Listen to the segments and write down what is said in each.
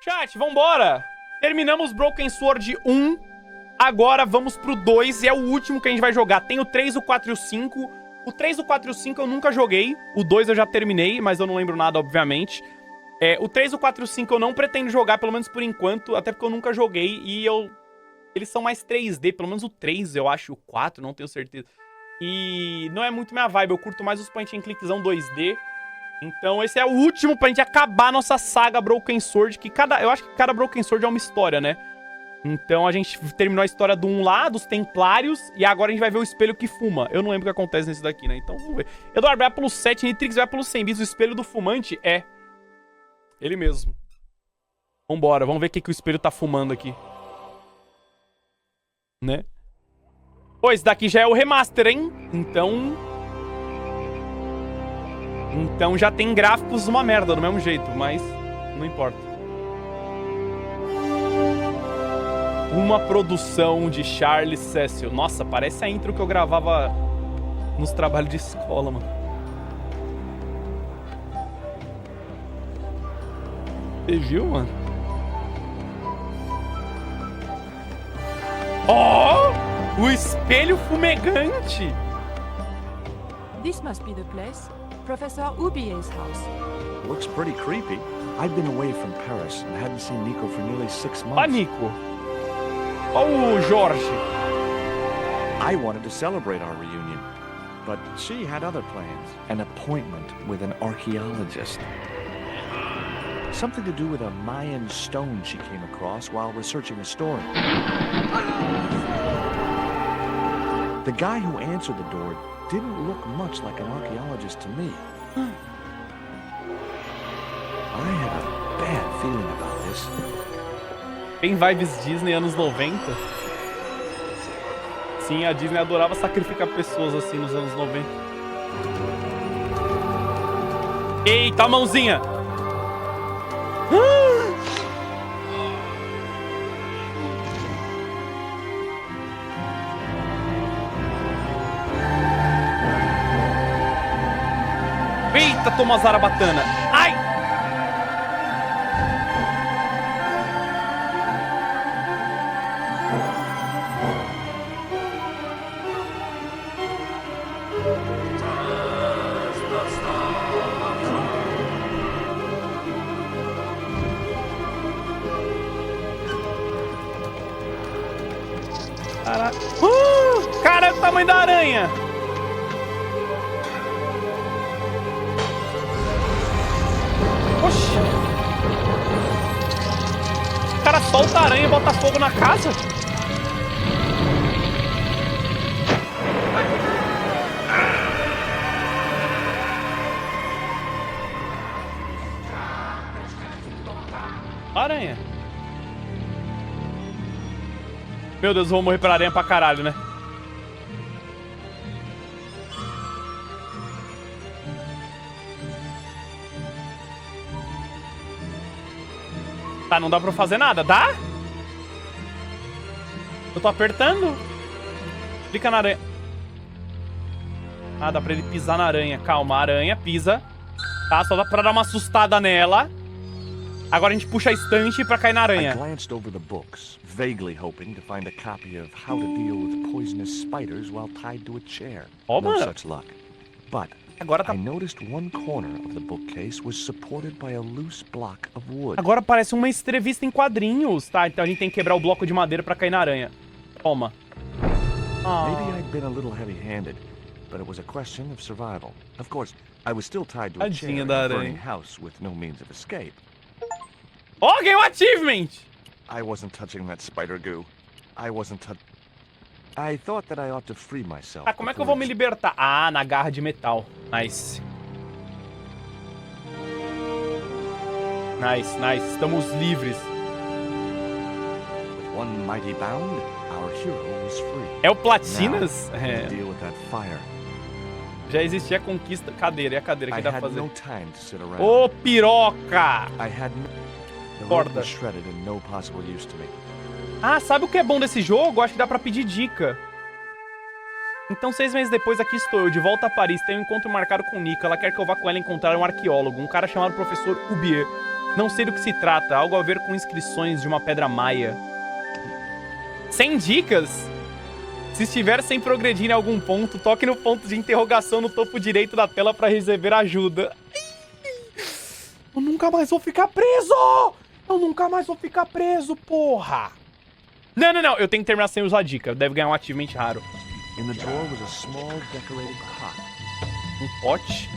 Chat, vambora! Terminamos Broken Sword 1. Agora vamos pro 2 e é o último que a gente vai jogar. Tem o 3, o 4 e o 5. O 3, o 4 e o 5 eu nunca joguei. O 2 eu já terminei, mas eu não lembro nada, obviamente. O 3, o 4 e o 5 eu não pretendo jogar, pelo menos por enquanto. Até porque eu nunca joguei e eles são mais 3D. Pelo menos o 3, eu acho. O 4, não tenho certeza. E não é muito minha vibe. Eu curto mais os point and clickzão 2D. Então esse é o último pra gente acabar a nossa saga Broken Sword. Que eu acho que cada Broken Sword é uma história, né? Então a gente terminou a história do 1 lá, dos Templários. E agora a gente vai ver o espelho que fuma. Eu não lembro o que acontece nesse daqui, né? Então vamos ver. Eduardo vai pelo 7, Nitrix vai pelo 100 bis. O espelho do fumante é ele mesmo. Vambora, vamos ver o que o espelho tá fumando aqui. Né? Pô, esse daqui já é o remaster, hein? Então já tem gráficos uma merda, do mesmo jeito, mas não importa. Uma produção de Charles Cecil. Nossa, parece a intro que eu gravava nos trabalhos de escola, mano. Você viu, mano? Oh! O espelho fumegante! This must be the place. Professor Ubier's house. Looks pretty creepy. I've been away from Paris and hadn't seen Nico for nearly 6 months. Ó, Nico. Ó o Jorge. I wanted to celebrate our reunion, but she had other plans. An appointment with an archaeologist. Something to do with a Mayan stone she came across while researching a story. The guy who answered the door didn't look much like an archaeologist to me. I had a bad feeling about this. Tem vibes Disney anos 90? Sim, a Disney adorava sacrificar pessoas assim nos anos 90. Eita, a mãozinha! Eita, toma zarabatana. Ai! Caraca. Cara, é o tamanho da aranha. Oxi. O cara solta a aranha e bota fogo na casa? Aranha. Meu Deus, eu vou morrer pra aranha pra caralho, né? Tá, não dá pra fazer nada. Dá? Eu tô apertando. Clica na aranha. Ah, dá pra ele pisar na aranha. Calma, a aranha pisa. Tá, só dá pra dar uma assustada nela. Agora a gente puxa a estante pra cair na aranha. I glanced over the books, vaguely hoping to find a copy of How to Deal with Poisonous Spiders while tied to a chair. Oh, no mano. such luck. But Agora tá... I noticed one corner of the bookcase was supported by a loose block of wood. Agora parece uma entrevista em quadrinhos, tá? Então a gente tem que quebrar o bloco de madeira pra cair na aranha. Toma. Maybe I'd been a little heavy-handed, but it was a question of survival. Of course, I was still tied to a chair Tadinha in da a burning aranha. house with no means of escape. Ó, ganhou achievement! I wasn't touching that spider goo. I thought that I ought to free myself. Ah, como é que eu vou me libertar? Ah, na garra de metal. Nice. Nice, nice. Estamos livres. With one mighty bound, our hero was free. É o Platinas? Now, É. deal with that fire. Já existia a conquista. Cadeira, e a cadeira que I dá pra had fazer? no time to sit around. Ô, piroca! I had no... The rope Corda. was shredded and no possible use to me. Ah, sabe o que é bom desse jogo? Acho que dá pra pedir dica. Então, 6 meses depois, aqui estou eu, de volta a Paris. Tenho um encontro marcado com Nika. Ela quer que eu vá com ela encontrar um arqueólogo, um cara chamado Professor Ubier. Não sei do que se trata. Algo a ver com inscrições de uma pedra maia. 100 dicas? Se estiver sem progredir em algum ponto, toque no ponto de interrogação no topo direito da tela para receber ajuda. Eu nunca mais vou ficar preso! Eu nunca mais vou ficar preso, porra! Não, não, não. Eu tenho que terminar sem usar a dica. Deve ganhar um achievement raro. In the drawer was a small decorated pot. Um pote.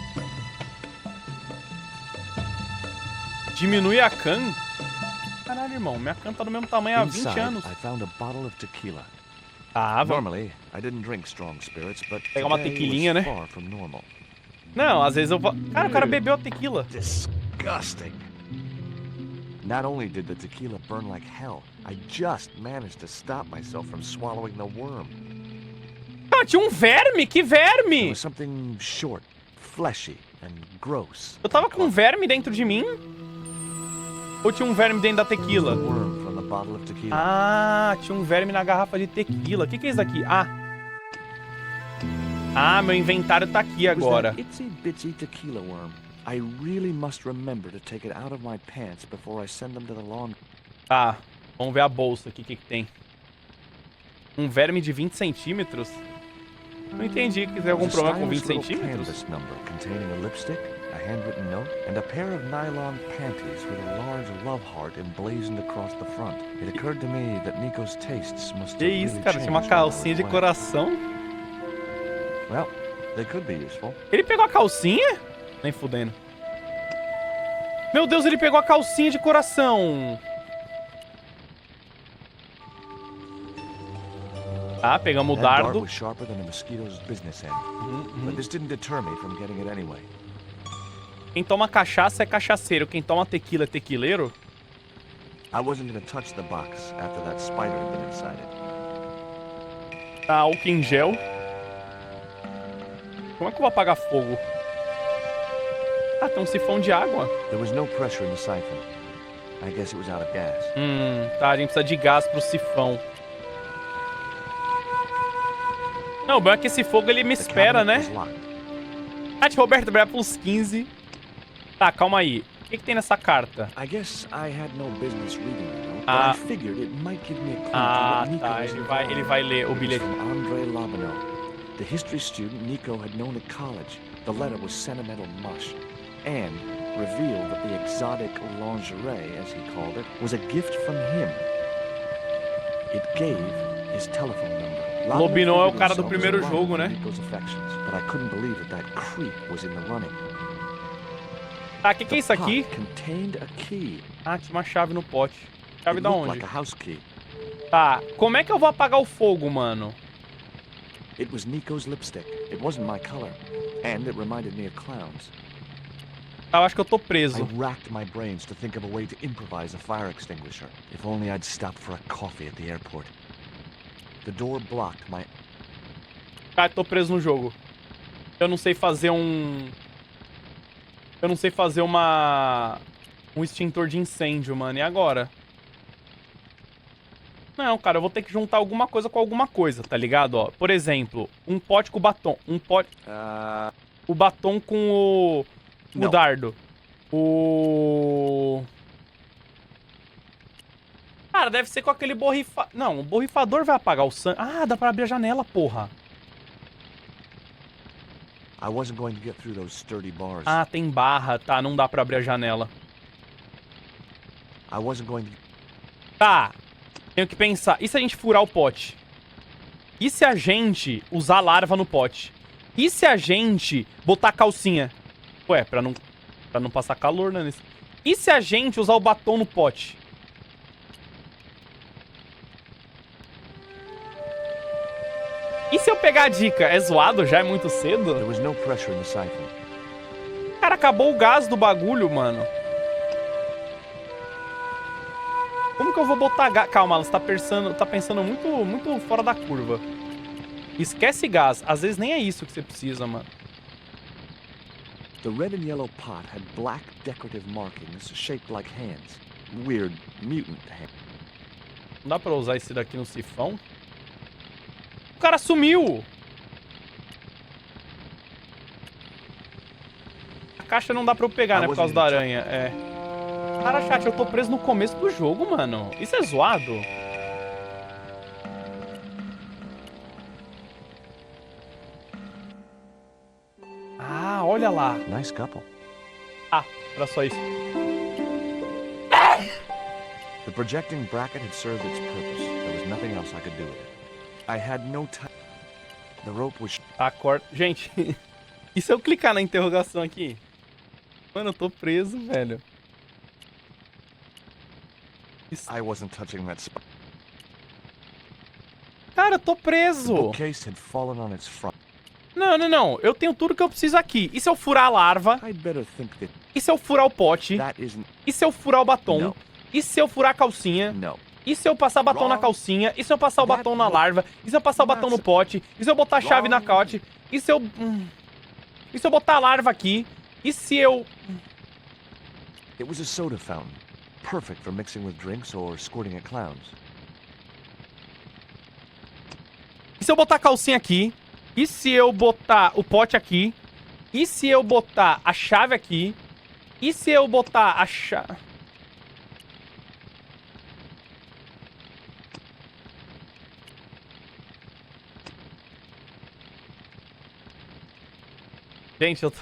Diminui a can? Caralho, irmão. Minha can tá do mesmo tamanho há 20 Inside, anos. I found a bottle of tequila. Ah, vamos. Normally, I didn't drink strong spirits, but Pegar uma today tequilinha, was né? far from normal. Não, às vezes eu vou... Cara, o cara bebeu a tequila. Disgusting. Not only did the tequila burn like hell, I just managed to stop myself from swallowing the worm. Ah, tinha um verme? Que It verme? was something short, fleshy, and gross. Eu tava com um verme dentro de mim? Ou tinha um verme dentro da tequila? Worm from the bottle of tequila. Ah, tinha um verme na garrafa de tequila. O que é isso aqui? Ah, meu inventário tá aqui It was agora. that itsy bitsy tequila worm. I really must remember to take it out of my pants before I send them to the laundry. Tá, vamos ver a bolsa aqui, o que tem. Um verme de 20 centímetros? Não entendi que tem algum problema com 20 centímetros. Canvas number containing a lipstick, a handwritten note, and a pair of nylon panties with a large love heart emblazoned across the front. It occurred to me that Nico's tastes must Que have isso, really cara? Tinha uma changed while I calcinha de was away. coração. Well, they could be useful. Ele pegou a calcinha? Nem fudendo. Meu Deus, ele pegou a calcinha de coração. Ah, pegamos o That dart dardo. was sharper than a mosquito's business end. But this didn't deter me from getting it anyway. Quem toma cachaça é cachaceiro. Quem toma tequila é tequileiro? I wasn't gonna touch the box after that spider had been inside it. Tá, álcool em gel. Como é que eu vou apagar fogo? Ah, tem um sifão de água. There was no pressure in the siphon. I guess it was out of gas. Tá, a gente precisa de gás pro sifão. Não, o bom é que esse fogo ele me The espera, cabinet né? was locked. Tati Roberto, obrigado pelos 15. Tá, calma aí. O que tem nessa carta? I guess I had no business reading the note, but Ah. I figured it might give me a clue Ah, to what Nico tá. was Ele involved vai in. ler o It was bilhete. from Andre Lobino, the history student Nico had known at college. The letter was sentimental mush, and revealed that the exotic lingerie, as he called it, was a gift from him. It gave his telephone number. Lobino é o figured cara do himself as primeiro a rival jogo, for né? Nico's affections, but I couldn't believe that creep was in the running. Tá, o que é isso The aqui? pot contained a key. Ah, tinha uma chave no pote. Chave It da looked onde? like a house key. Tá, como é que eu vou apagar o fogo, mano? It was Nico's lipstick. It wasn't my color, and it reminded me of clowns. Tá, eu acho que eu tô I preso. racked my brains to think of a way to improvise a fire extinguisher. If only I'd stopped for a coffee at the airport. The door blocked my... Ah, tô preso no jogo. Eu não sei fazer um... Eu não sei fazer um extintor de incêndio, mano. E agora? Não, cara, eu vou ter que juntar alguma coisa com alguma coisa, tá ligado? Ó, por exemplo, um pote com batom. Um pote... O batom com o Não. dardo. Cara, deve ser com aquele borrifador. Não, o borrifador vai apagar o sangue. Ah, dá pra abrir a janela, porra. I wasn't going to get through those sturdy bars. Ah, tem barra. Tá, não dá pra abrir a janela. I wasn't going to... Tá, tenho que pensar. E se a gente furar o pote? E se a gente usar larva no pote? E se a gente botar calcinha? Ué, pra não passar calor, né? E se a gente usar o batom no pote? E se eu pegar a dica? É zoado já? É muito cedo? There was no pressure in the siphon. Cara, acabou o gás do bagulho, mano. Como que eu vou botar gás? Calma, ela tá pensando muito fora da curva. Esquece gás. Às vezes nem é isso que você precisa, mano. The red and yellow pot had black decorative markings shaped like hands. Weird mutant hands. Não dá pra usar esse daqui no sifão? O cara sumiu! A caixa não dá pra eu pegar, né? Por causa da aranha. É. Cara, chat, eu tô preso no começo do jogo, mano. Isso é zoado? Ah, olha lá. Nice couple. Ah, era só isso. The projecting bracket had served its purpose. There was nothing else I could do with it. I had no time. The rope was... Acorda. Gente, e se eu clicar na interrogação aqui? Mano, eu tô preso, velho. I wasn't touching that spot. Cara, eu tô The preso. bookcase had fallen on its front. Não, não, não. Eu tenho tudo que eu preciso aqui. E se eu furar a larva? I'd better think that E se eu furar o pote? that isn't... E se eu furar o batom? Não. E se eu furar a calcinha? No. E se eu passar batom na calcinha? E se eu passar o batom na larva? E se eu passar o batom no pote? E se eu botar a chave na caute? E se eu... E se eu botar a larva aqui? E se eu... It was a soda fountain. Perfect for mixing with drinks or squirting at clowns. E se eu botar a calcinha aqui? E se eu botar o pote aqui? E se eu botar a chave aqui? E se eu botar a chave... Gente, eu tô...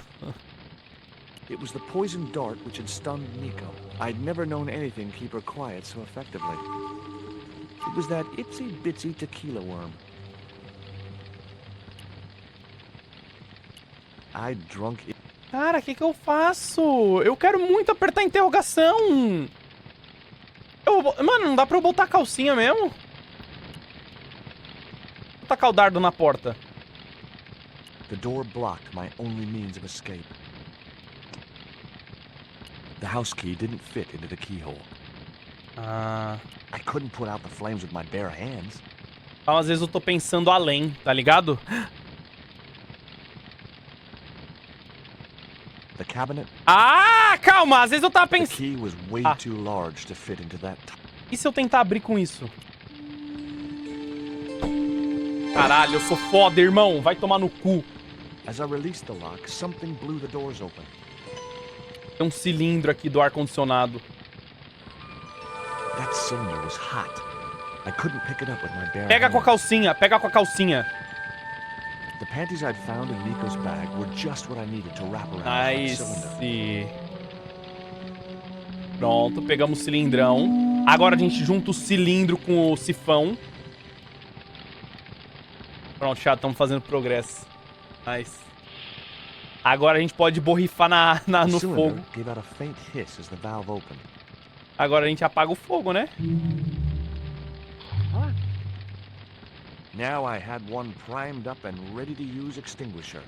It was the poisoned dart which had stunned Nico. I'd never known anything keep her quiet so effectively. It was that itsy-bitsy tequila worm. I'd drunk it. Cara, o que eu faço? Eu quero muito apertar a interrogação. Mano, não dá pra eu botar a calcinha mesmo? Vou tacar o dardo na porta. The door blocked my only means of escape. The house key didn't fit into the keyhole. Ah... I couldn't put out the flames with my bare hands. Então, às vezes eu tô pensando além, tá ligado? The cabinet, Ah, calma! Às vezes eu tava the pensando... key was way Ah. too large to fit into that. E se eu tentar abrir com isso? Caralho, eu sou foda, irmão. Vai tomar no cu. As I released the lock, something blew the doors open. Tem um cilindro aqui do ar-condicionado. That cylinder was hot. I couldn't pick it up with my bare Pega com a hands. calcinha, pega com a calcinha. The panties I'd found in Nico's bag were just what I needed to wrap around that Nice. cylinder. Pronto, pegamos o cilindrão. Agora a gente junta o cilindro com o sifão. Pronto, já estamos fazendo progresso. Nice. Agora a gente pode borrifar The no cylinder fogo. gave out a faint hiss as the valve opened. Agora a gente apaga o fogo, né? Now I had one primed up and ready to use extinguisher.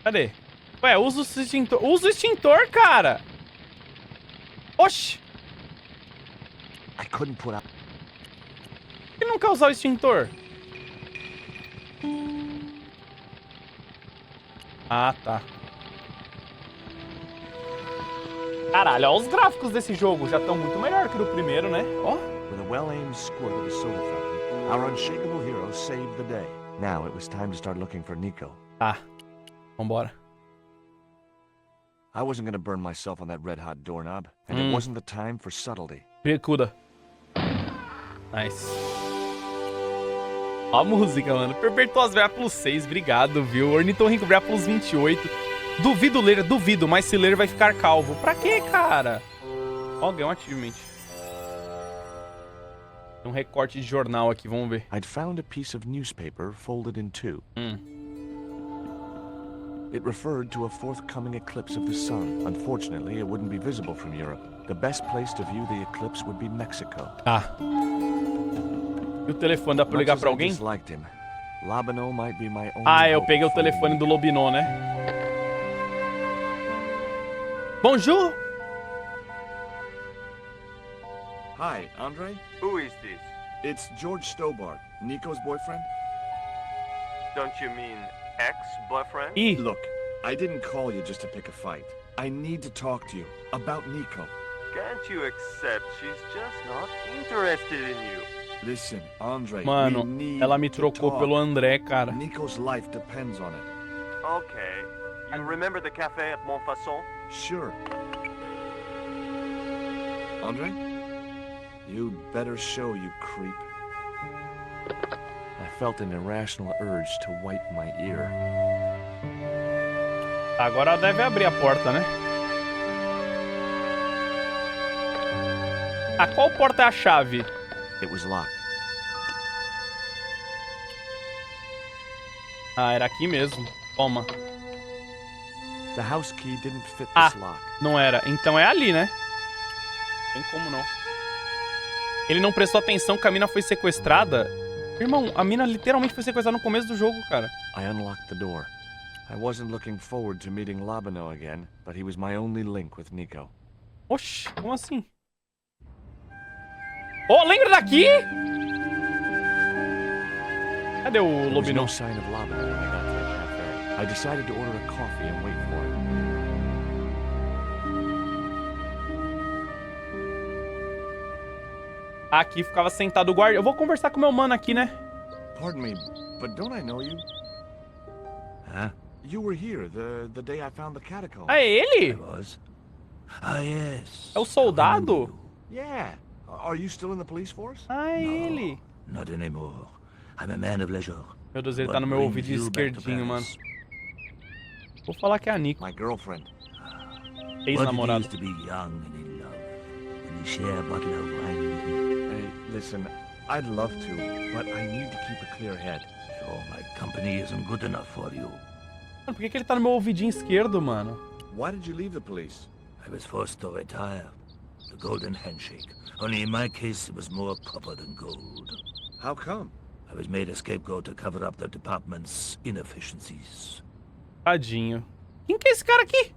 Cadê? Ué, usa o extintor. Usa o extintor, cara! Oxi! I couldn't put out. Por que não quer usar o extintor? Ah, tá. Caralho, ó, os gráficos desse jogo já estão muito melhor que do primeiro, né? Ó. With a well-aimed squirt of the soda fountain, our unshakable hero saved the day. Now it was time to start looking for Nico. Tá. Vambora. I wasn't gonna burn myself on that red-hot doorknob, and it wasn't the time for subtlety. Bicuda. Nice. Ó a música, mano. Perpetuas Vera plus 6, obrigado, viu? Ornitorrinco Vera plus 28. Duvido ler, duvido, mas se ler vai ficar calvo. Pra quê, cara? Ó, ganhou um achievement. Tem um recorte de jornal aqui, vamos ver. I'd found a piece of newspaper folded in two. It referred to a forthcoming eclipse of the sun. Unfortunately, it wouldn't be visible from Europe. The best place to view the eclipse would be Mexico. Tá. E o telefone, dá pra ligar pra alguém? Disliked him. Labano might be my only Ah, eu hope peguei o for telefone do Nico. Lobinô, né? Bonjour! Hi, Andre. Who is this? It's George Stobart, Nico's boyfriend. Don't you mean ex-boyfriend? Ih, Look, I didn't call you just to pick a fight. I need to talk to you about Nico. Can't you accept she's just not interested in you? Listen, Andre, mano, we need ela me to trocou talk. pelo André, cara. Nico's life depends on it. Okay. You remember the cafe at Montfaucon? Sure. Andre? You'd better show, you creep. I felt an irrational urge to wipe my ear. Agora deve abrir a porta, né? Ah, qual porta é a chave? It was locked. Ah, era aqui mesmo. Toma. The house key didn't fit Ah, this lock. não era. Então é ali, né? Tem como não. Ele não prestou atenção que a mina foi sequestrada. Irmão, a mina literalmente foi sequestrada no começo do jogo, cara. I unlocked the door. I wasn't looking forward to meeting Labano again, but he was my only link with Nico. Oxi, como assim? Oh, lembra daqui? Cadê o There was Lobinão? no sign of Labano when I got to the cafe. I decided to order a coffee and wait for him. Aqui ficava sentado o guarda. Eu vou conversar com meu mano aqui, né? Pardon me, but don't I know you? Huh? You were here the day I found the catacomb. Ah, é ele? Was? Ah, yes. É o soldado? Yeah. Are you still in the police force? Ah, é ele. Not anymore. I'm a man of leisure. Meu Deus, ele tá What no meu brings ouvidinho you back to esquerdinho, mano. Paris? Vou falar que é a Nico, My girlfriend. What it ex-namorada. is to be young and in love. When you share a bottle of wine with me. Hey, listen, I'd love to, but I need to keep a clear head. So my company isn't good enough for you. Mano, por que ele tá no meu ouvidinho esquerdo, mano? Why did you leave the police? I was forced to retire. The golden handshake. Only in my case, it was more copper than gold. How come? I was made a scapegoat to cover up the department's inefficiencies. Tadinho. Quem que é esse cara aqui?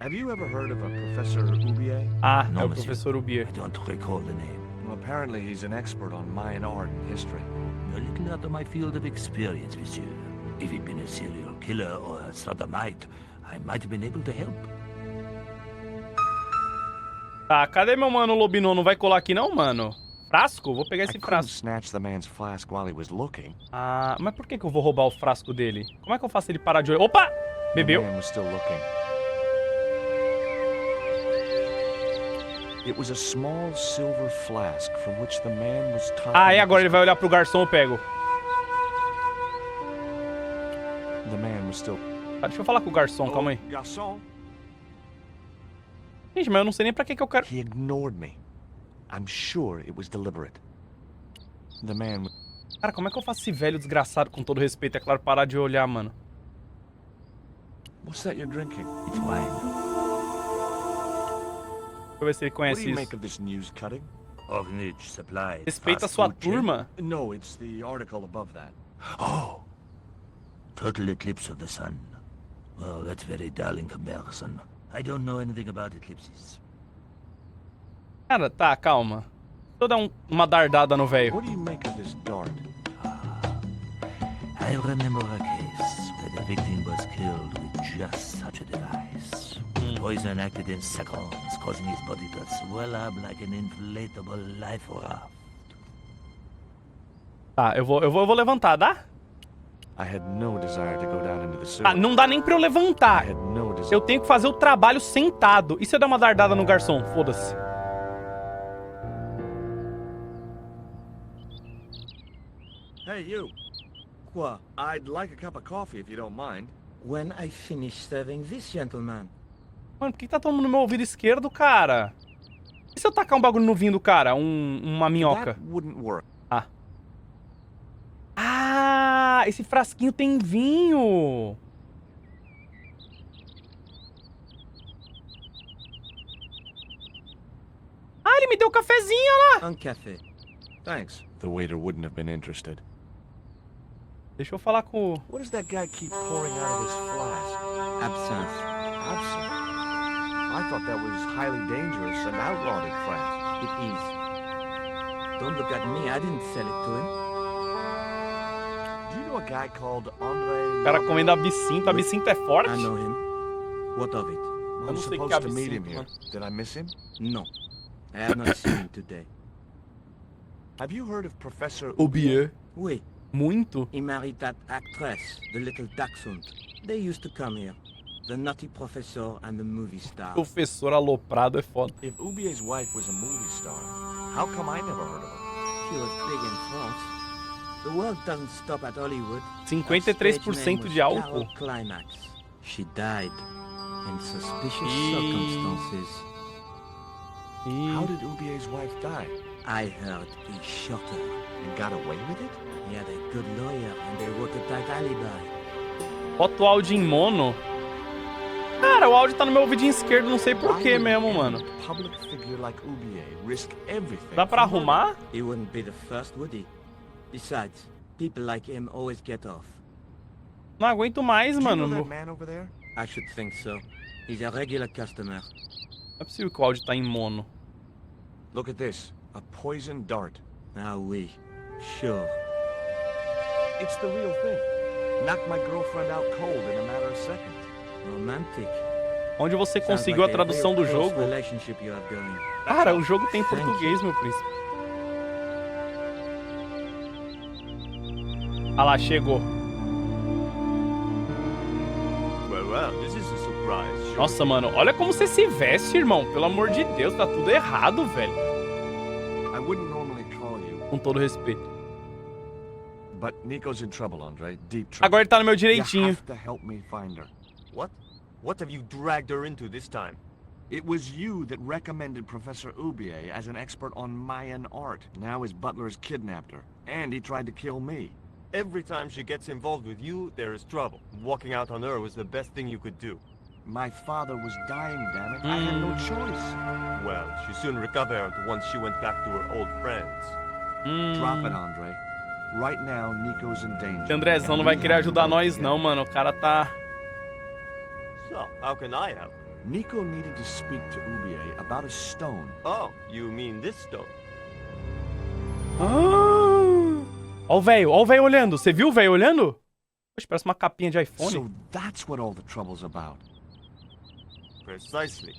Have you ever heard of a Professor Ubier? Ah, Não, é o monsieur. professor Ubier. I don't recall the name. Well, apparently he's an expert on Mayan art and history. A little out of my field of experience, monsieur. If he'd been a serial killer or a sodomite, I might have been able to help. Tá, cadê meu mano Lobinão? Não vai colar aqui não, mano? Frasco? Vou pegar I esse couldn't frasco. snatch the man's flask while he was looking. Ah, mas por que eu vou roubar o frasco dele? Como é que eu faço ele parar de olhar? Opa! Bebeu. The man was still looking. It was a small silver flask from which the man was talking. Ah, e agora ele vai olhar pro garçom, eu pego. The man was still. Tá, deixa eu falar com o garçom, calma aí. Garçon. Gente, mas eu não sei nem pra que eu quero... He ignored me. I'm sure it was deliberate. The man. Cara, como é que eu faço esse velho desgraçado, com todo respeito, é claro, parar de olhar, mano? What's that you're drinking? It's wine. Deixa eu ver se ele What do conhece you isso. make of this news cutting? Orphanage supplies. Respeita a fast sua food chain. turma. No, it's the article above that. Oh. Total eclipse of the sun. Well, that's very dull in comparison. I don't know anything about eclipses. Cara, tá, calma. Deixa eu dar uma dardada no velho. What do you make of this dart? I remember a case where the victim was killed with just such a device. Poison acted in seconds, causing his body to swell up like an inflatable life raft. Tá, eu vou levantar, dá? I had no desire to go down into the sewer. Tá, não dá nem pra eu I levantar. had no desire. Eu tenho que fazer o trabalho sentado. E se eu der uma dardada no garçom? Foda-se. Hey, you. What? I'd like a cup of coffee if you don't mind. When I finish serving this gentleman. Mano, por que tá todo mundo no meu ouvido esquerdo, cara? E se eu tacar um bagulho no vinho do cara? Uma minhoca? That wouldn't work. Ah, esse frasquinho tem vinho. Ah, ele me deu cafezinho lá. Un café. Thanks. The waiter wouldn't have been interested. Deixa eu falar com o... What does that guy keep pouring out of his flask? Absinthe. Absinthe. I thought that was highly dangerous and outlawed in France. It is. Don't look at me. I didn't sell it to him. Do you know a guy called O Andre? cara comendo absinto. Absinto é forte? I know him. What of it? I'm não sei que supposed to meet him absinto, here. mano. Did I miss him? No. I have not seen him today. Have you heard of Professor Ubier. Oui. Muito. He married that actress, the little dachshund. They used to come here. The nutty professor and the movie star. Professor aloprado é foda. If Ubier's wife was a movie star, how come I never heard of her? She was big in France. The world doesn't stop at Hollywood. 53% de álcool. Climax. She died in suspicious Ih. circumstances. How did Ubier's wife die? I heard he shot her. And got away with it? He had a good lawyer and they wrote a tight alibi. Bota o áudio em mono. Cara, o áudio tá no meu ouvidinho esquerdo, não sei porquê mesmo, mano. Public figure like Ubier risk everything. Dá pra arrumar? He wouldn't be the first, would he? Besides, people like him always get off. Não aguento mais, Do you know mano. that man over there? I should think so. He's a regular customer. Não é possível que o áudio tá em mono. Look at this. A poison dart. Ah, oui. Sure. It's the real thing. Knocked my girlfriend out cold in a matter of seconds. Romantic. Onde você Sounds conseguiu a like tradução real do close jogo? relationship you have going. Cara, o jogo tem em português, meu príncipe. Ah lá, chegou. Well, this is a surprise. Sure. Nossa, mano, olha como você se veste, irmão. Pelo amor de Deus, tá tudo errado, velho. I wouldn't normally call you, Com todo respeito. but Nico's in trouble, Andre. Deep trouble. Agora ele tá no meu You direitinho. have to help me find her. What? What have you dragged her into this time? It was you that recommended Professor Ubier as an expert on Mayan art. Now his butler's kidnapped her, and he tried to kill me. Every time she gets involved with you, there is trouble. Walking out on her was the best thing you could do. My father was dying, damn it. I had no choice. Well, she soon recovered once she went back to her old friends. Drop it, Andre. Right now, Nico's in danger. Esse Andrezão não vai querer ajudar nós, não, mano. O cara tá... So, how can I help? Nico needed to speak to Ubier about a stone. Oh, you mean this stone? Ó o velho olhando. Você viu o velho olhando? Poxa, parece uma capinha de iPhone. So that's what all the trouble's about. Precisely.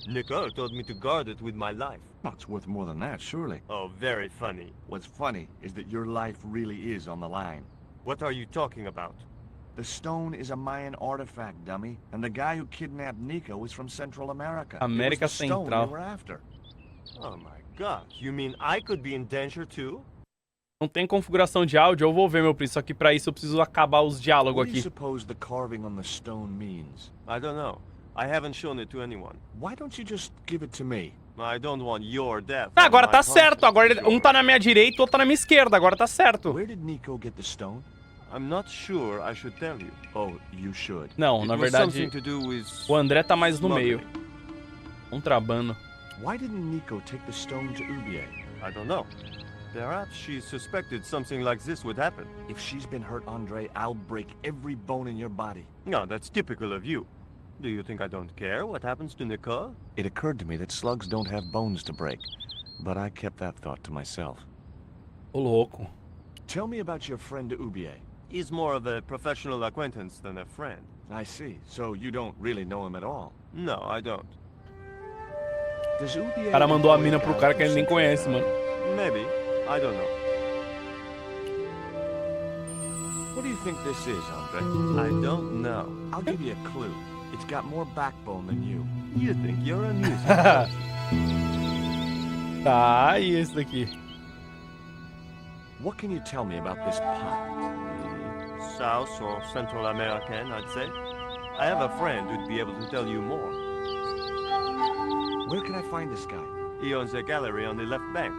Nicole told me to guard it with my life. Well, it's worth more than that, surely. Oh, very funny. What's funny is that your life really is on the line. What are you talking about? The stone is a Mayan artifact, dummy, and the guy who kidnapped Nico is from Central America. América It was the stone Central. they were after. Oh my gosh, you mean I could be in danger too? Não tem configuração de áudio, eu vou ver, meu príncipe. Só que pra isso eu preciso acabar os diálogos What do you aqui. suppose the carving on the stone means? I don't know. I haven't shown it to anyone. Why don't you just give it to me? I don't want your death. Ah, agora on tá my certo. conscience, Agora sure. um tá na minha direita, o outro tá na minha esquerda. Agora tá certo. Where did Nico get the stone? I'm not sure I should tell you. Oh, you should. Não, It na was verdade, something to do with o André tá mais no meio. smuggling. Contrabando. Why didn't Nico take the stone to Ubier? I don't know. Perhaps she suspected something like this would happen. If she's been hurt, Andre, I'll break every bone in your body. No, that's typical of you. Do you think I don't care what happens to Nicole? It occurred to me that slugs don't have bones to break, but I kept that thought to myself. Ô, louco. Tell me about your friend Ubier. He's more of a professional acquaintance than a friend. I see. So you don't really know him at all. No, I don't. Does Ubier... O cara mandou a mina pro cara que ele nem conhece, mano. Maybe. I don't know. What do you think this is, Andre? I don't know. I'll give you a clue. It's got more backbone than you. You think you're amusing. Tá, e esse daqui? What can you tell me about this pot? South or Central American, I'd say. I have a friend who'd be able to tell you more. Where can I find this guy? He owns a gallery on the left bank.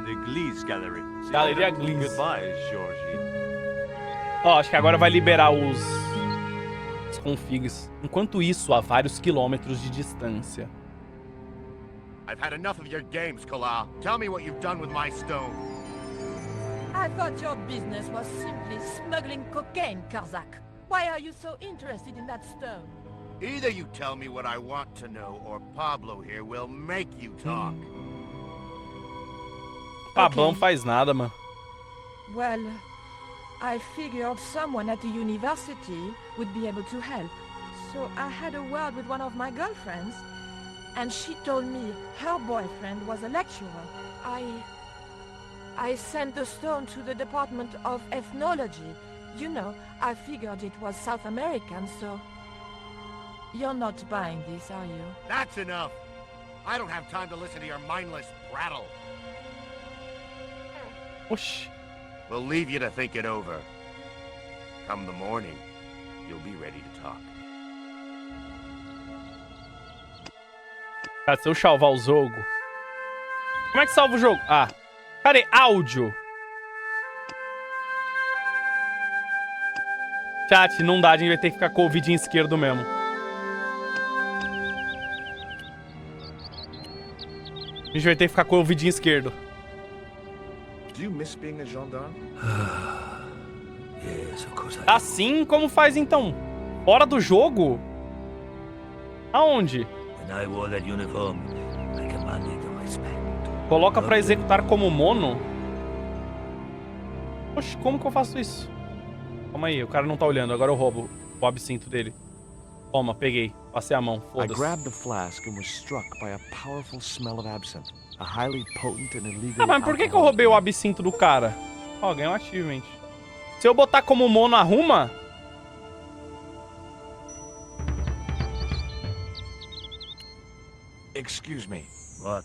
The Glees Gallery. See, Galeria Glees. Goodbye, Georgie. Ó, acho que agora vai liberar os configs. Enquanto isso, a vários quilômetros de distância. I've had enough of your games, Kalal. Tell me what you've done with my stone. I thought your business was simply smuggling cocaine, Karzak. Why are you so interested in that stone? Either you tell me what I want to know, or Pablo here will make you talk. Pablão faz nada, mano. Well, I figured someone at the university would be able to help. So I had a word with one of my girlfriends, and she told me her boyfriend was a lecturer. I sent the stone to the Department of Ethnology. You know, I figured it was South American, so... You're not buying this, are you? That's enough. I don't have time to listen to your mindless prattle. Oxi. We'll leave you to think it over. Come the morning, you'll be ready to talk. Cara, se eu salvar o jogo... Como é que salva o jogo? Ah. Cadê? Áudio. Chat, não dá. A gente vai ter que ficar com o vidinho esquerdo mesmo. A gente vai ter que ficar com o vidinho esquerdo. Do you miss being a gendarme? Yes, of course I do. Assim, como faz então? Fora do jogo? Aonde? When I wore that uniform, I commanded respect. Coloca pra executar como mono? Oxe, como que eu faço isso? Calma aí, o cara não tá olhando. Agora eu roubo o absinto dele. Toma, peguei. Passei a mão. I Foda-se. grabbed the flask and was struck by a powerful smell of absinthe, a highly potent and illegal. Ah, mas por que eu roubei o absinto do cara? Ó, ganhei um achievement. Se eu botar como mono, arruma? Excuse me. What?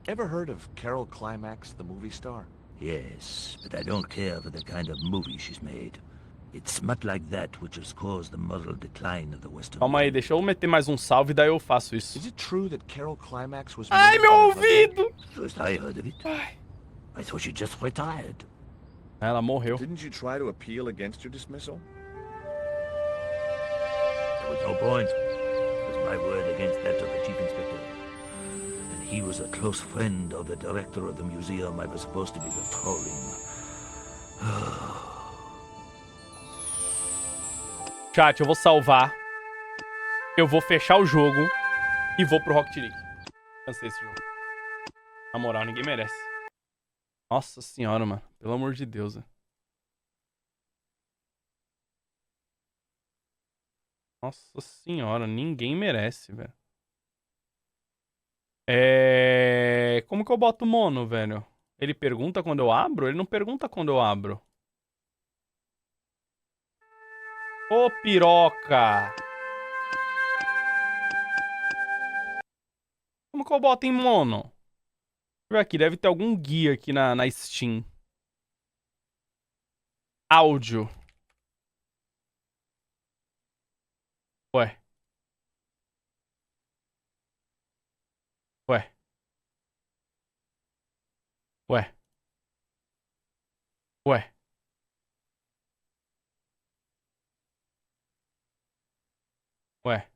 Ever heard of Carol Climax, the movie star? Yes, but I don't care for the kind of movie she's made. It's smut like that which has caused the moral decline of the Western Calma aí, world. deixa eu meter mais um salve, daí eu faço isso. Is it true that Carol Climax was? Ai, murdered meu by a husband? ouvido! First I heard of it. Ai. I thought she just retired. Ela morreu. Didn't you try to appeal against your dismissal? There was no point. It was my word against that of the chief inspector. And he was a close friend of the director of the museum I was supposed to be patrolling. Chat, eu vou salvar. Eu vou fechar o jogo. E vou pro Rocket League. Cansei desse jogo. Na moral, ninguém merece. Nossa senhora, mano. Pelo amor de Deus, velho. Nossa senhora, ninguém merece, velho. Como que eu boto o mono, velho? Ele pergunta quando eu abro? Ele não pergunta quando eu abro. Ô, piroca! Como que eu boto em mono? Deixa eu ver aqui, deve ter algum guia aqui na Steam. Áudio. Ué. Ué. Ué. Ué. Ué.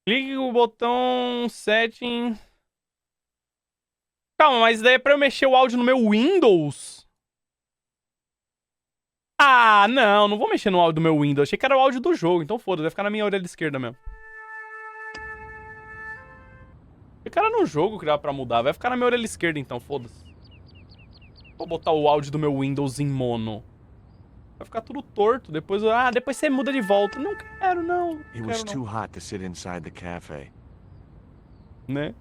Clique no botão setting. Calma, mas daí é pra eu mexer o áudio no meu Windows? Ah, não vou mexer no áudio do meu Windows. Achei que era o áudio do jogo, então foda-se, vai ficar na minha orelha esquerda mesmo. Achei que era no jogo que dava pra mudar, vai ficar na minha orelha esquerda então, foda-se. Vou botar o áudio do meu Windows em mono. Vai ficar tudo torto, depois você muda de volta. Não quero, não. It was too hot to sit inside the cafe. Né?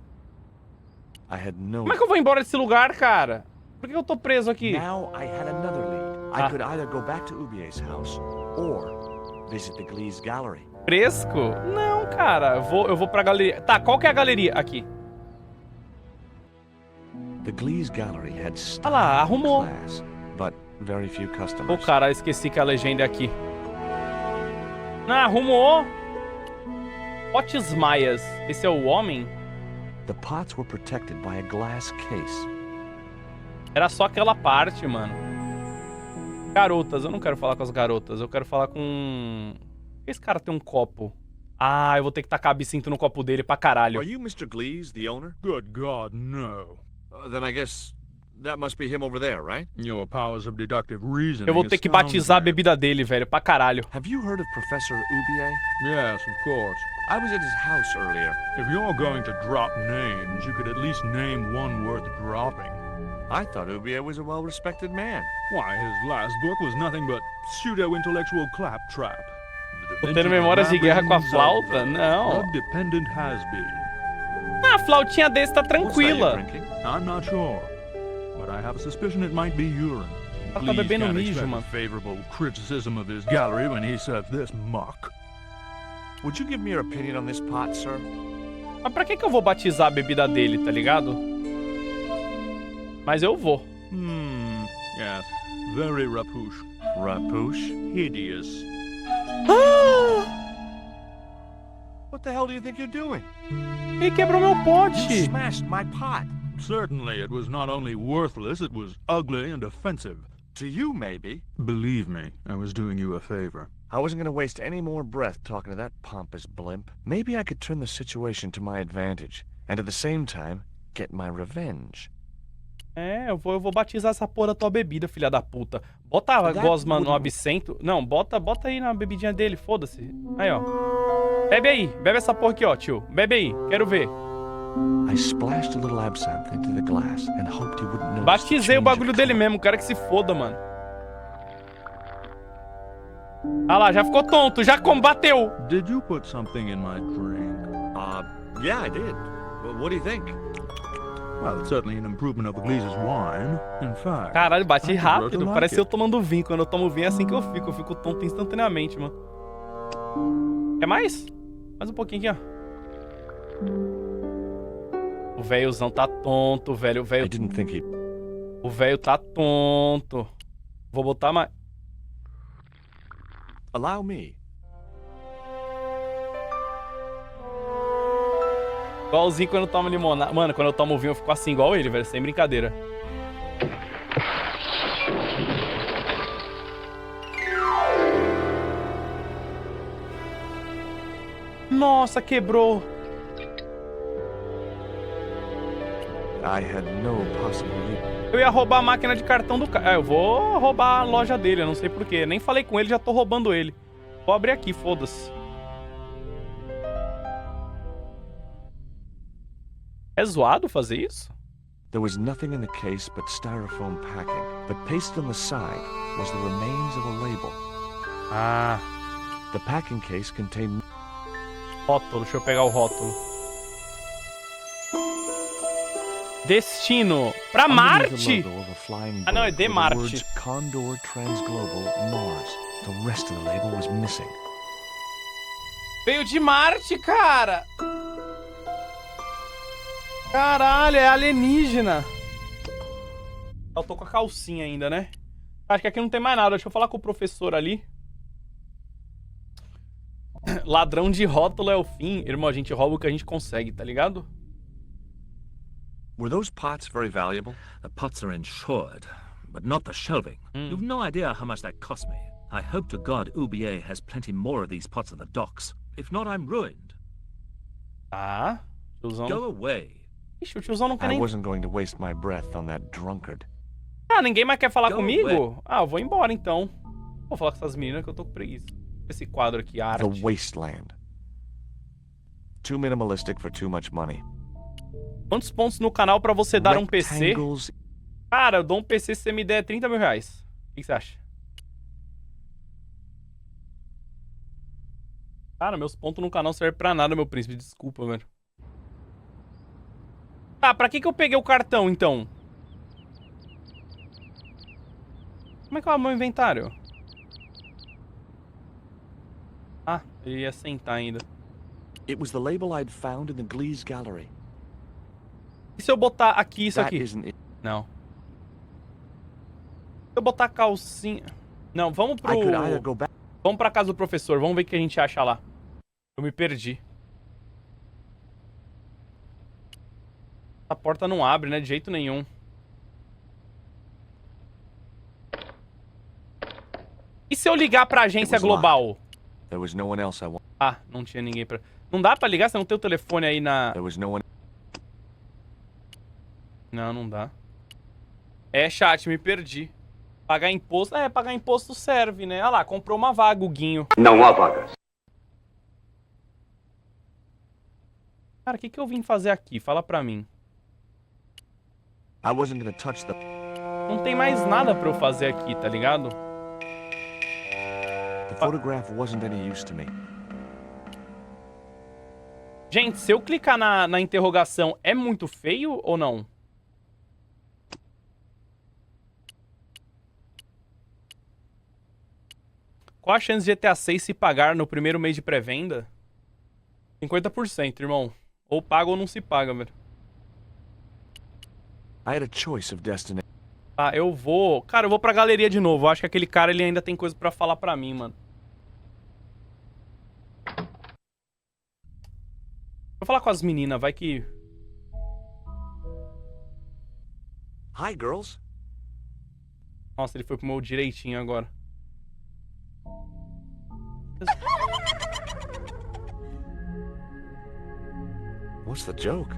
I had no. Como é que eu vou embora desse lugar, cara? Por que eu tô preso aqui? Now I had another lead. I Ah. could either go back to Ubier's house or visit the Glee's gallery. Fresco? Não, cara. Eu vou pra galeria. Tá, qual que é a galeria? Aqui. The Glee's gallery had Ah lá, style arrumou. and class, but very few Ô, customers. cara, esqueci que a legenda é aqui. Não, arrumou. Potes Maias. Esse é o homem? The pots were protected by a glass case. Era só aquela parte, mano. Garotas. Eu não quero falar com as garotas. Eu quero falar com... Por que esse cara tem um copo? Ah, eu vou ter que tacar absinto no copo dele pra caralho. Are you Mr. Glees, the owner? Good God, no. Then I guess that must be him over there, right? Your powers of deductive reasoning. Eu vou ter que batizar a bebida dele, velho. Pra caralho. Have you heard of Professor Ubier? Yes, of course. I was at his house earlier. If you're going to drop names, you could at least name one worth dropping. I thought Ubier was a well-respected man. Why, his last book was nothing but pseudo-intellectual claptrap. Tô tendo memórias de guerra com a flauta? Não. Dependent has been. Ah, a flautinha desse tá What's that you're tranquila. drinking? I'm not sure. but I have a suspicion it might be urine. Ela tá Please bebendo can't mijo, expect mano. favorable criticism of his gallery when he serves this muck. Would you give me your opinion on this pot, sir? Mas pra que eu vou batizar a bebida dele, tá ligado? Mas eu vou. Yes. Very rapuche. Rapouche? Hideous. What the hell do you think you're doing? Ele quebrou meu You pote. smashed my pot. Certainly, it was not only worthless, it was ugly and offensive. To you, maybe. Believe me, I was doing you a favor. I wasn't gonna waste any more breath talking to that pompous blimp. Maybe I could turn the situation to my advantage, and at the same time, get my revenge. É, eu vou batizar essa porra da tua bebida, filha da puta. Bota a gosma no absento. Não, bota aí na bebidinha dele, foda-se. Aí, ó. Bebe aí, bebe essa porra aqui, ó, tio. Bebe aí, quero ver. I splashed a little absinthe into the glass and hoped he wouldn't notice. Batizei o bagulho dele mesmo, quero que se foda, mano. Ah lá, já ficou tonto, já combateu. Did you put something in my drink? Yeah, I did. What do you think? Well, it's certainly an improvement of the Gleese's wine. In fact, Caralho, bati I rápido. prefer to Parece like eu tomando vinho. Quando eu tomo vinho é assim que eu fico tonto instantaneamente, mano. Quer mais? Mais um pouquinho aqui, ó. O velhozão tá tonto, velho. I didn't think he. O velho tá tonto. Vou botar mais. Allow me. Igualzinho quando eu tomo limonada. Mano, quando eu tomo vinho eu fico assim igual ele, velho. Sem brincadeira. Nossa, quebrou. I had no possible. Eu ia roubar a máquina de cartão do cara. Eu vou roubar a loja dele, eu não sei porquê. Nem falei com ele, já tô roubando ele. Vou abrir aqui, foda-se. É zoado fazer isso? There was nothing in the case but styrofoam packing, but pasted on the side was the remains of a label. Ah, The packing case contained. rótulo. Deixa eu pegar o rótulo. Destino. Pra Underneath Marte? the logo of a flying Ah, não, é bird de were the Marte. words Condor Transglobal Mars. The rest of the label was missing. Veio de Marte, cara. Caralho, é alienígena. Eu tô com a calcinha ainda, né? Acho que aqui não tem mais nada. Deixa eu falar com o professor ali. Ladrão de rótulo é o fim. Irmão, a gente rouba o que a gente consegue, tá ligado? Were those pots very valuable? The pots are insured, but not the shelving. You've no idea how much that cost me. I hope to God UBA has plenty more of these pots at the docks. If not, I'm ruined. Tá. Tiozão. Go away. Ixi, o tiozão não quer I nem... wasn't going to waste my breath on that drunkard. Ah, ninguém mais quer falar Go comigo? away. Ah, eu vou embora então. Vou falar com essas meninas que eu tô com preguiça. Esse quadro aqui, arte. The wasteland. Too minimalistic for too much money. Quantos pontos no canal pra você dar um PC? Rectangles. Cara, eu dou um PC se você me der 30 mil reais. O que você acha? Cara, meus pontos no canal servem pra nada, meu príncipe. Desculpa, velho. Tá, pra que eu peguei o cartão, então? Como é que é o meu inventário? Ah, ele ia sentar ainda. It was the label I'd found in the Glee's gallery. E se eu botar aqui isso That aqui? isn't it. Não. Se eu botar calcinha... Não, vamos pro... I could either go back. Vamos pra casa do professor, vamos ver o que a gente acha lá. Eu me perdi. A porta não abre, né? De jeito nenhum. E se eu ligar pra agência It was global? There was no one else I wanted. Ah, não tinha ninguém pra... Não dá pra ligar? Você não tem o telefone aí na... There was no one. Não, não dá. É, chat, me perdi. Pagar imposto... É, pagar imposto serve, né? Olha lá, comprou uma vaga, o Guinho. Não há vagas. Cara, o que eu vim fazer aqui? Fala pra mim. I wasn't gonna touch the. Não tem mais nada pra eu fazer aqui, tá ligado? The photograph wasn't any use to me. Gente, se eu clicar na interrogação, é muito feio ou não? Qual a chance de GTA 6 se pagar no primeiro mês de pré-venda? 50%, irmão. Ou paga ou não se paga, velho. I had a choice of destination. Tá, eu vou... Cara, eu vou pra galeria de novo. Eu acho que aquele cara, ele ainda tem coisa pra falar pra mim, mano. Vou falar com as meninas, vai que... Hi, girls. Nossa, ele foi pro meu direitinho agora. What's the joke?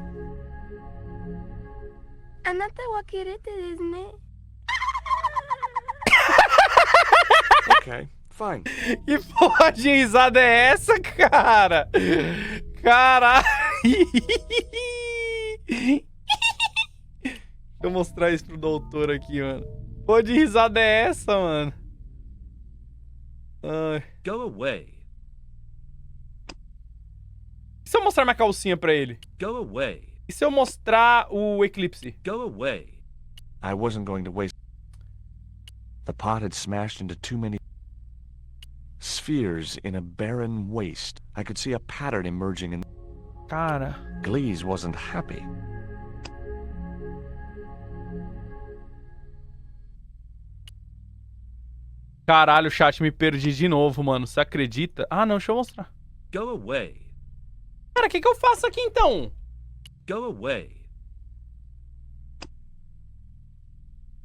あなたはキレてですね。 Okay, fine. Que porra de risada é essa, cara? Caralho! Deixa eu mostrar isso pro doutor aqui, mano. Que porra de risada é essa, mano? Ai. Go away. E se eu mostrar minha calcinha pra ele? Go away. E se eu mostrar o eclipse? Go away. I wasn't going to waste. The pot had smashed into too many spheres in a barren waste. I could see a pattern emerging and Cara... Glees wasn't happy. Caralho, chat, me perdi de novo, mano. Você acredita? Ah, não, deixa eu mostrar. Go away. Cara, o que eu faço aqui, então? Go away.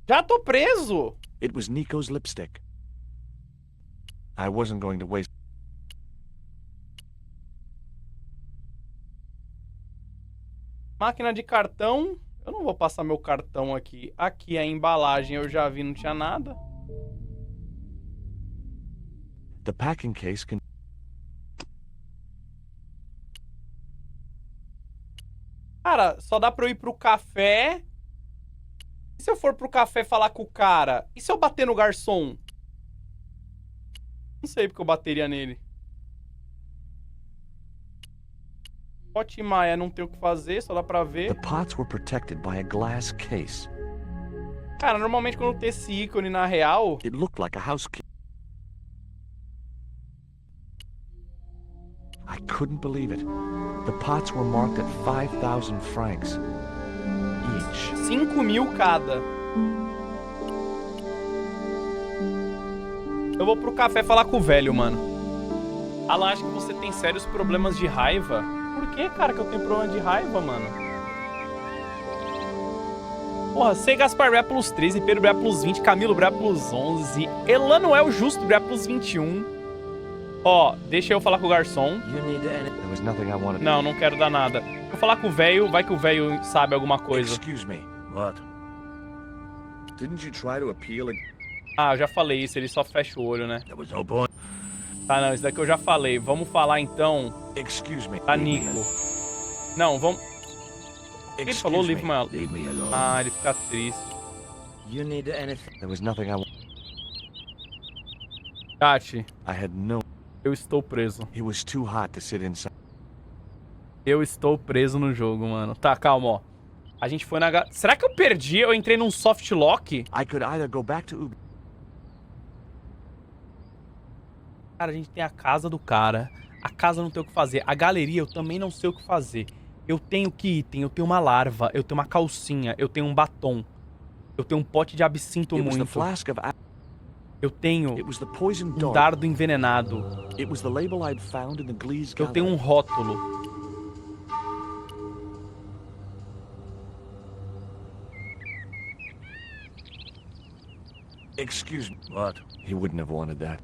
Já tô preso. It was Nico's lipstick. I wasn't going to waste. Máquina de cartão. Eu não vou passar meu cartão aqui. Aqui a embalagem eu já vi, não tinha nada. The packing case can. Cara, só dá pra eu ir pro café. E se eu for pro café falar com o cara? E se eu bater no garçom? Não sei porque eu bateria nele. Pote Maia, não tem o que fazer, só dá pra ver. The pots were protected by a glass case. Cara, normalmente quando tem esse ícone na real... It looked like a house key. I couldn't believe it. The pots were marked at 5,000 francs each. 5.000 cada. Eu vou pro café falar com o velho, mano. Alan, acho que você tem sérios problemas de raiva. Por que, cara, que eu tenho problema de raiva, mano? Porra, C. Gaspar Bré plus 13, Pedro Bré plus 20, Camilo Bré plus 11, Elanuel Justo Bré plus 21. Ó, deixa eu falar com o garçom. There was nothing I wanted. Não, não quero dar nada. Vou falar com o velho, vai que o velho sabe alguma coisa. Excuse me. What? Didn't you try to appeal? Ah, eu já falei isso, ele só fecha o olho, né? There was no point. Tá, não, isso daqui eu já falei. Vamos falar então Excuse me. da Nico. Não, vamos... Ele falou leave my... Leave me alone. Ah, ele fica triste. You need anything? There was nothing I wanted. Chat, I had no. eu estou preso. It was too hot to sit inside. Eu estou preso no jogo, mano. Tá, calma, ó. A gente foi na... Será que eu perdi? Eu entrei num soft lock? I could either go back to Uber. Cara, a gente tem a casa do cara. A casa não tem o que fazer. A galeria eu também não sei o que fazer. Eu tenho que item, eu tenho uma larva, eu tenho uma calcinha, eu tenho um batom. Eu tenho um pote de absinto It was the muito. flask of. Eu tenho It was the poison um dart. dardo envenenado. It was the label I'd found in the Glees Eu tenho um rótulo. Excuse me. What? He wouldn't have wanted that.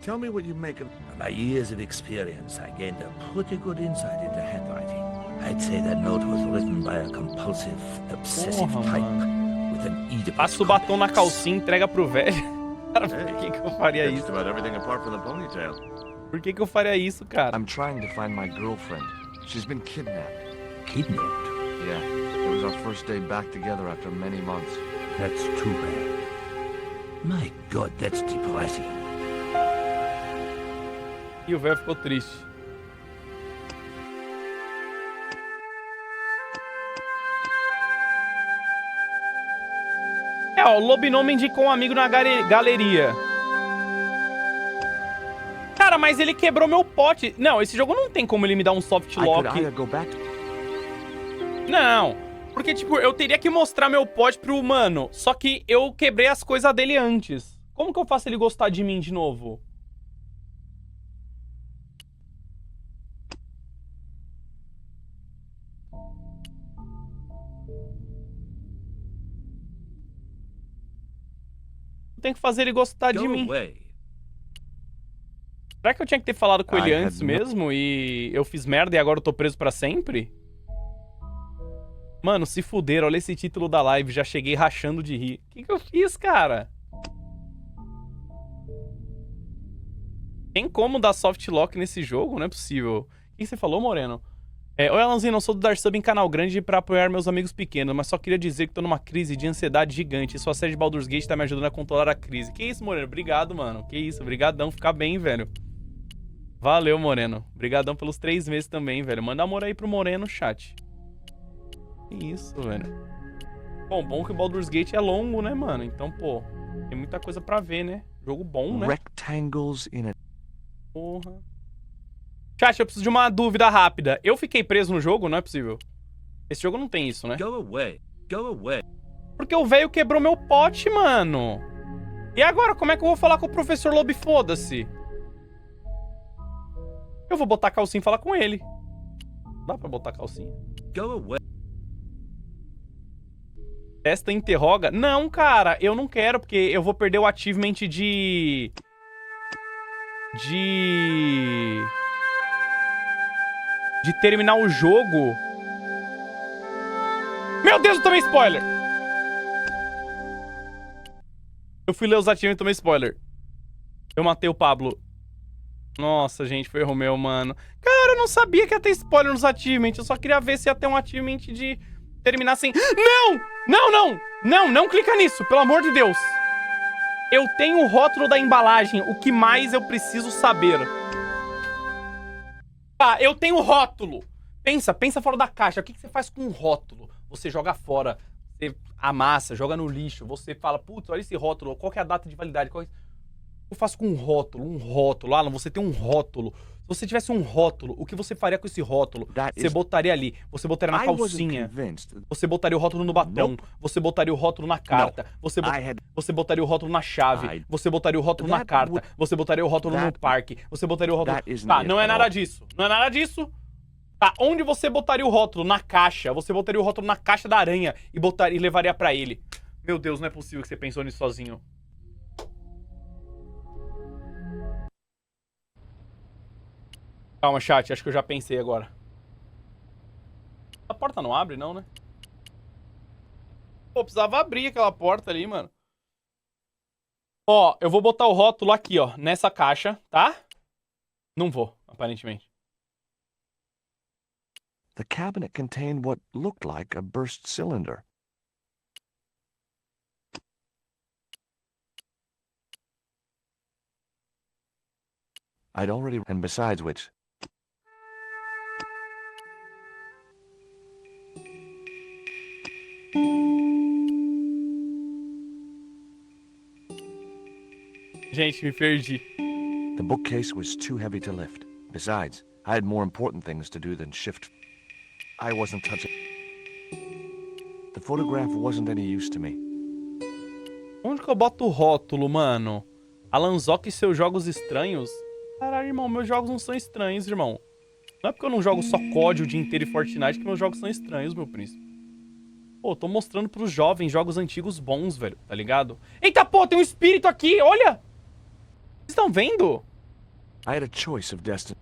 Tell me what you make of. From my years of experience, I gained a pretty good insight into handwriting. I'd say that note was written by a compulsive, obsessive Porra, type with an Oedipus Passa o batom na calcinha e entrega pro velho. Cara, por que eu faria Just isso? about everything apart from the ponytail. Por que eu faria isso, cara? I'm trying to find my girlfriend. She's been kidnapped. Kidnapped. Yeah. It was our first day back together after many months. That's too bad. My God, that's depressing. E o velho ficou triste. É ó, o Lobinome indicou um amigo na galeria. Cara, mas ele quebrou meu pote. Não, esse jogo não tem como ele me dar um soft lock. Não, porque, tipo, eu teria que mostrar meu pote pro humano. Só que eu quebrei as coisas dele antes. Como que eu faço ele gostar de mim de novo? Eu tenho que fazer ele gostar de mim. Será que eu tinha que ter falado com ele antes mesmo e eu fiz merda e agora eu tô preso pra sempre? Mano, se fuderam, olha esse título da live, já cheguei rachando de rir. O que eu fiz, cara? Tem como dar soft lock nesse jogo? Não é possível. O que você falou, Moreno? Oi, Alanzinho, não sou do dar sub em canal grande pra apoiar meus amigos pequenos, mas só queria dizer que tô numa crise de ansiedade gigante e sua série de Baldur's Gate tá me ajudando a controlar a crise. Que isso, Moreno? Obrigado, mano. Que isso, brigadão. Fica bem, velho. Valeu, Moreno. Obrigadão pelos 3 meses também, velho. Manda amor aí pro Moreno, chat. Que isso, velho. Bom que o Baldur's Gate é longo, né, mano? Então, pô, tem muita coisa pra ver, né? Jogo bom, né? Rectangles in a... Porra. Chat, eu preciso de uma dúvida rápida. Eu fiquei preso no jogo? Não é possível. Esse jogo não tem isso, né? Go away. Go away. Porque o velho quebrou meu pote, mano. E agora, como é que eu vou falar com o professor Lobo? Foda-se. Eu vou botar a calcinha e falar com ele. Dá pra botar a calcinha? Go away. Testa interroga? Não, cara, eu não quero, porque eu vou perder o achievement de terminar o jogo. Meu Deus, eu tomei spoiler! Eu fui ler os achievements e tomei spoiler. Eu matei o Pablo. Nossa, gente, foi erro meu, mano. Cara, eu não sabia que ia ter spoiler nos achievements. Eu só queria ver se ia ter um achievement de terminar assim. Não! Não, não! Não, não clica nisso, pelo amor de Deus. Eu tenho o rótulo da embalagem. O que mais eu preciso saber? Tá, eu tenho o rótulo. Pensa fora da caixa. O que você faz com um rótulo? Você joga fora, você amassa, joga no lixo. Você fala, putz, olha esse rótulo. Qual que é a data de validade? Eu faço com um rótulo? Alan, você tem um rótulo. Se você tivesse um rótulo, o que você faria com esse rótulo? Você botaria ali, você botaria na calcinha, você botaria o rótulo no batom, você botaria o rótulo na carta, você botaria o rótulo na chave, você botaria o rótulo na carta, você botaria o rótulo no parque, você botaria o rótulo... Tá, não é nada disso. Não é nada disso. Tá, onde você botaria o rótulo? Na caixa. Você botaria o rótulo na caixa da aranha e levaria pra ele. Meu Deus, não é possível que você pensou nisso sozinho. Calma, chat, acho que eu já pensei agora. A porta não abre, não, né? Pô, precisava abrir aquela porta ali, mano. Ó, eu vou botar o rótulo aqui, ó, nessa caixa, tá? Não vou, aparentemente. The cabinet contained what looked like a burst cylinder. I'd already... And besides which... Gente, me perdi. The bookcase was too heavy to lift. Besides, I had more important things to do than shift. I wasn't touching... The photograph wasn't any use to me. Onde que eu boto o rótulo, mano? Alanzoc e seus jogos estranhos? Caralho, irmão, meus jogos não são estranhos, irmão. Não é porque eu não jogo só COD o dia inteiro e Fortnite que meus jogos são estranhos, meu príncipe. Pô, tô mostrando pros jovens jogos antigos bons, velho, tá ligado? Eita, pô, tem um espírito aqui, olha! Vocês estão vendo? I had a choice of destiny.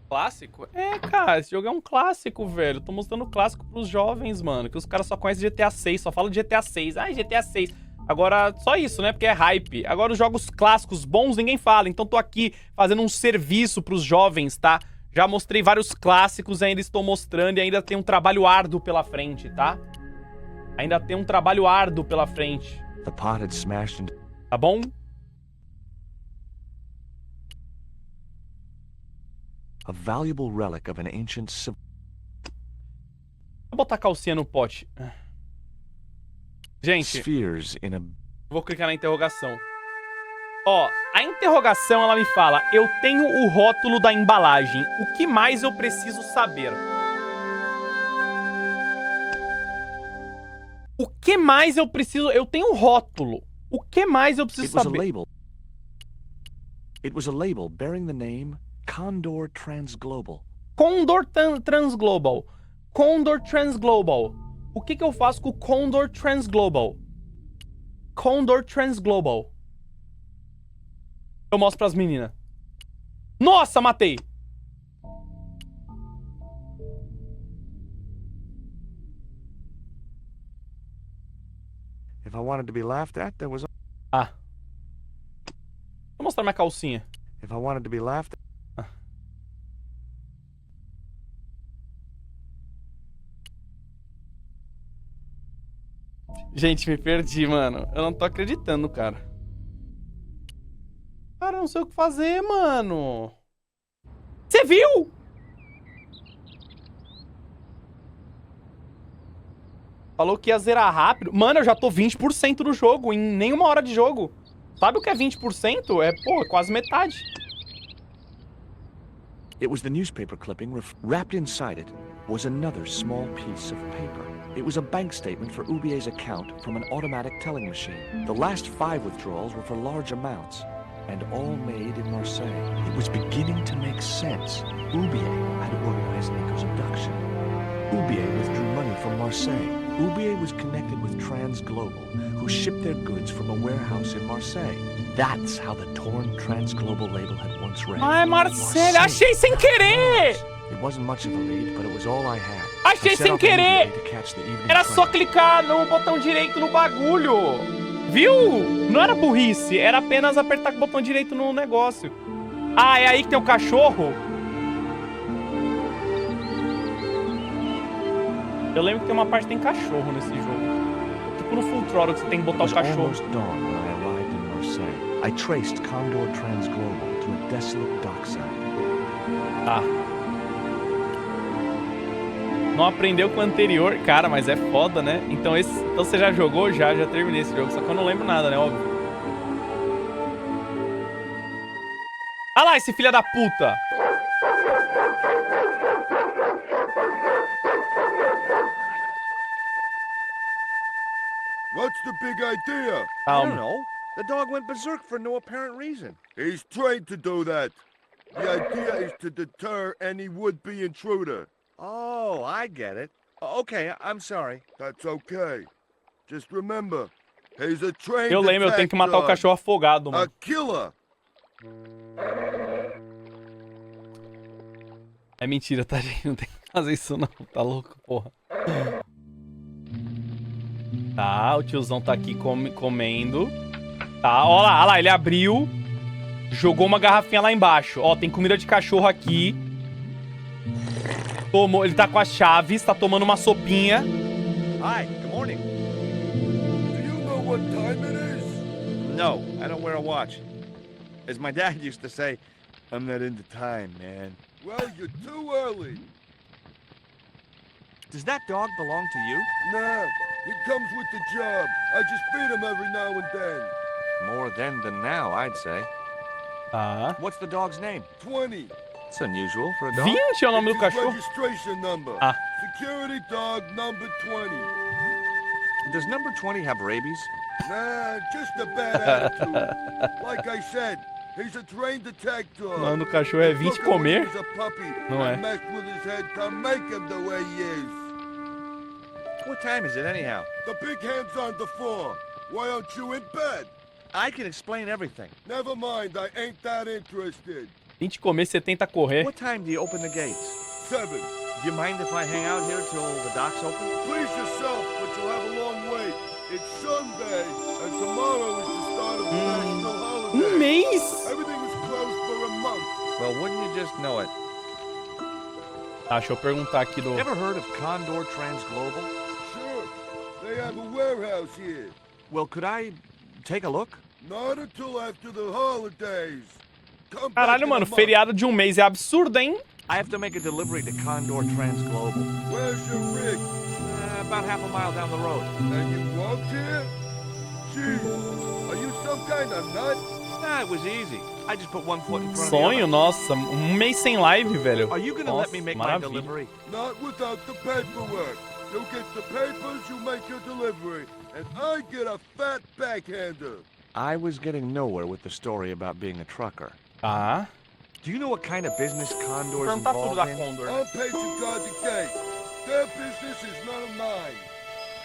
Clássico? É, cara, esse jogo é um clássico, velho. Tô mostrando clássico pros jovens, mano. Que os caras só conhecem GTA 6, só falam de GTA 6. Ai, GTA 6. Agora, só isso, né? Porque é hype. Agora, os jogos clássicos bons, ninguém fala. Então, tô aqui fazendo um serviço pros jovens, tá? Já mostrei vários clássicos, ainda estou mostrando e ainda tem um trabalho árduo pela frente, tá? Ainda tem um trabalho árduo pela frente. The pot had smashed into... Tá bom? A valuable relic of an ancient civ... Vou botar a calcinha no pote. Gente, Spheres in a... vou clicar na interrogação. Ó, a interrogação, ela me fala: eu tenho o rótulo da embalagem. O que mais eu preciso saber? O que mais eu preciso... Eu tenho o rótulo. O que mais eu preciso It was a saber? label. It was a label bearing the name Condor Transglobal. Condor Transglobal. Condor Transglobal. O que eu faço com o Condor Transglobal? Condor Transglobal. Eu mostro pras meninas. Nossa, matei! If I wanted to be laughed at, there was... Ah. Vou mostrar minha calcinha. If I wanted to be laughed at... Gente, me perdi, mano. Eu não tô acreditando, cara. Cara, eu não sei o que fazer, mano. Você viu? Falou que ia zerar rápido. Mano, eu já tô 20% do jogo em nenhuma hora de jogo. Sabe o que é 20%? É, pô, quase metade. It was the newspaper clipping. Wrapped inside it was another small piece of paper. It was a bank statement for Ubier's account from an automatic telling machine. The last 5 withdrawals were for large amounts, and all made in Marseille. It was beginning to make sense. Ubier had organized Nico's abduction. Ubier withdrew money from Marseille. Ubier was connected with Transglobal, who shipped their goods from a warehouse in Marseille. That's how the torn Transglobal label had once read. Ai, Marcelo, achei sem querer! It wasn't much of a lead, but it was all I had. Achei I set sem off querer! immediately to catch the evening Era train. só clicar no botão direito no bagulho. Viu? Não era burrice, era apenas apertar com o botão direito no negócio. Ah, é aí que tem o cachorro? Eu lembro que tem uma parte que tem cachorro nesse jogo. Tipo no Full Throttle que você tem que botar o It was cachorro. almost dawn when I arrived in Marseille. I traced Condor Transglobal to a desolate dockside. Tá. Não aprendeu com o anterior. Cara, mas é foda, né? Então você já jogou? Já terminei esse jogo. Só que eu não lembro nada, né? Óbvio. Ah lá, esse filho da puta! What's the big idea? I don't know. The dog went berserk for no apparent reason. He's trained to do that. The idea is to deter any would-be intruder. Oh, I get it. Okay, I'm sorry. That's okay. Just remember, he's a trained Eu lembro, eu tenho que matar o cachorro afogado, a mano. killer. É mentira, tá, gente? Não tem que fazer isso, não. Tá louco, porra. Tá, o tiozão tá aqui comendo. Tá, ó lá, ele abriu. Jogou uma garrafinha lá embaixo. Ó, tem comida de cachorro aqui. Tomou, ele tá com as chaves, tá tomando uma sopinha. Hi, good morning. Do you know what time it is? No, I don't wear a watch. As my dad used to say, I'm not into time, man. Well, you're too early. Does that dog belong to you? Nah, he comes with the job. I just feed him every now and then. More then than now, I'd say. Tá. What's the dog's name? 20. It's unusual for a dog. 20 é o nome do It's his cachorro? registration number. Ah. Security dog number 20. Does number 20 have rabies? Nah, just a bad attitude. Like I said, he's a trained attack dog. O nome do cachorro é 20 comer? Não é. Messed with his head to make him the way he is. What time is it anyhow? The big hand's on the floor. Why aren't you in bed? I can explain everything. Never mind, I ain't that interested. 20 comer, 70 correr. What time do you open the gates? 7. Do you mind if I hang out here till the docks open? Please yourself, but you'll have a long wait. It's Sunday, and tomorrow is the start of the national holiday. Mês? Everything was closed for a month. Well, wouldn't you just know it? Tá, deixa eu perguntar aqui do... Ever heard of Condor Transglobal? Sure, they have a warehouse here. Well, could I take a look? Not until after the holidays. Come back Caralho, in mano, a month. feriado de um mês é absurdo, hein? I have to make a delivery to Condor Transglobal. Where's your rig? about half a mile down the road. And you walked here? Jeez, are you some kind of nut? Nah, it was easy. I just put one foot in front of the Sonho, other. nossa. Mês sem live, velho. Are you gonna Nossa, let me make my maravilha. delivery? Not without the paperwork. You get the papers, you make your delivery, and I get a fat backhander. I was getting nowhere with the story about being a trucker. Tá. Do you know what kind of business Condor's Perguntar tudo da involved in? Condor. I'm paid to guard the gate. Their business is none of mine.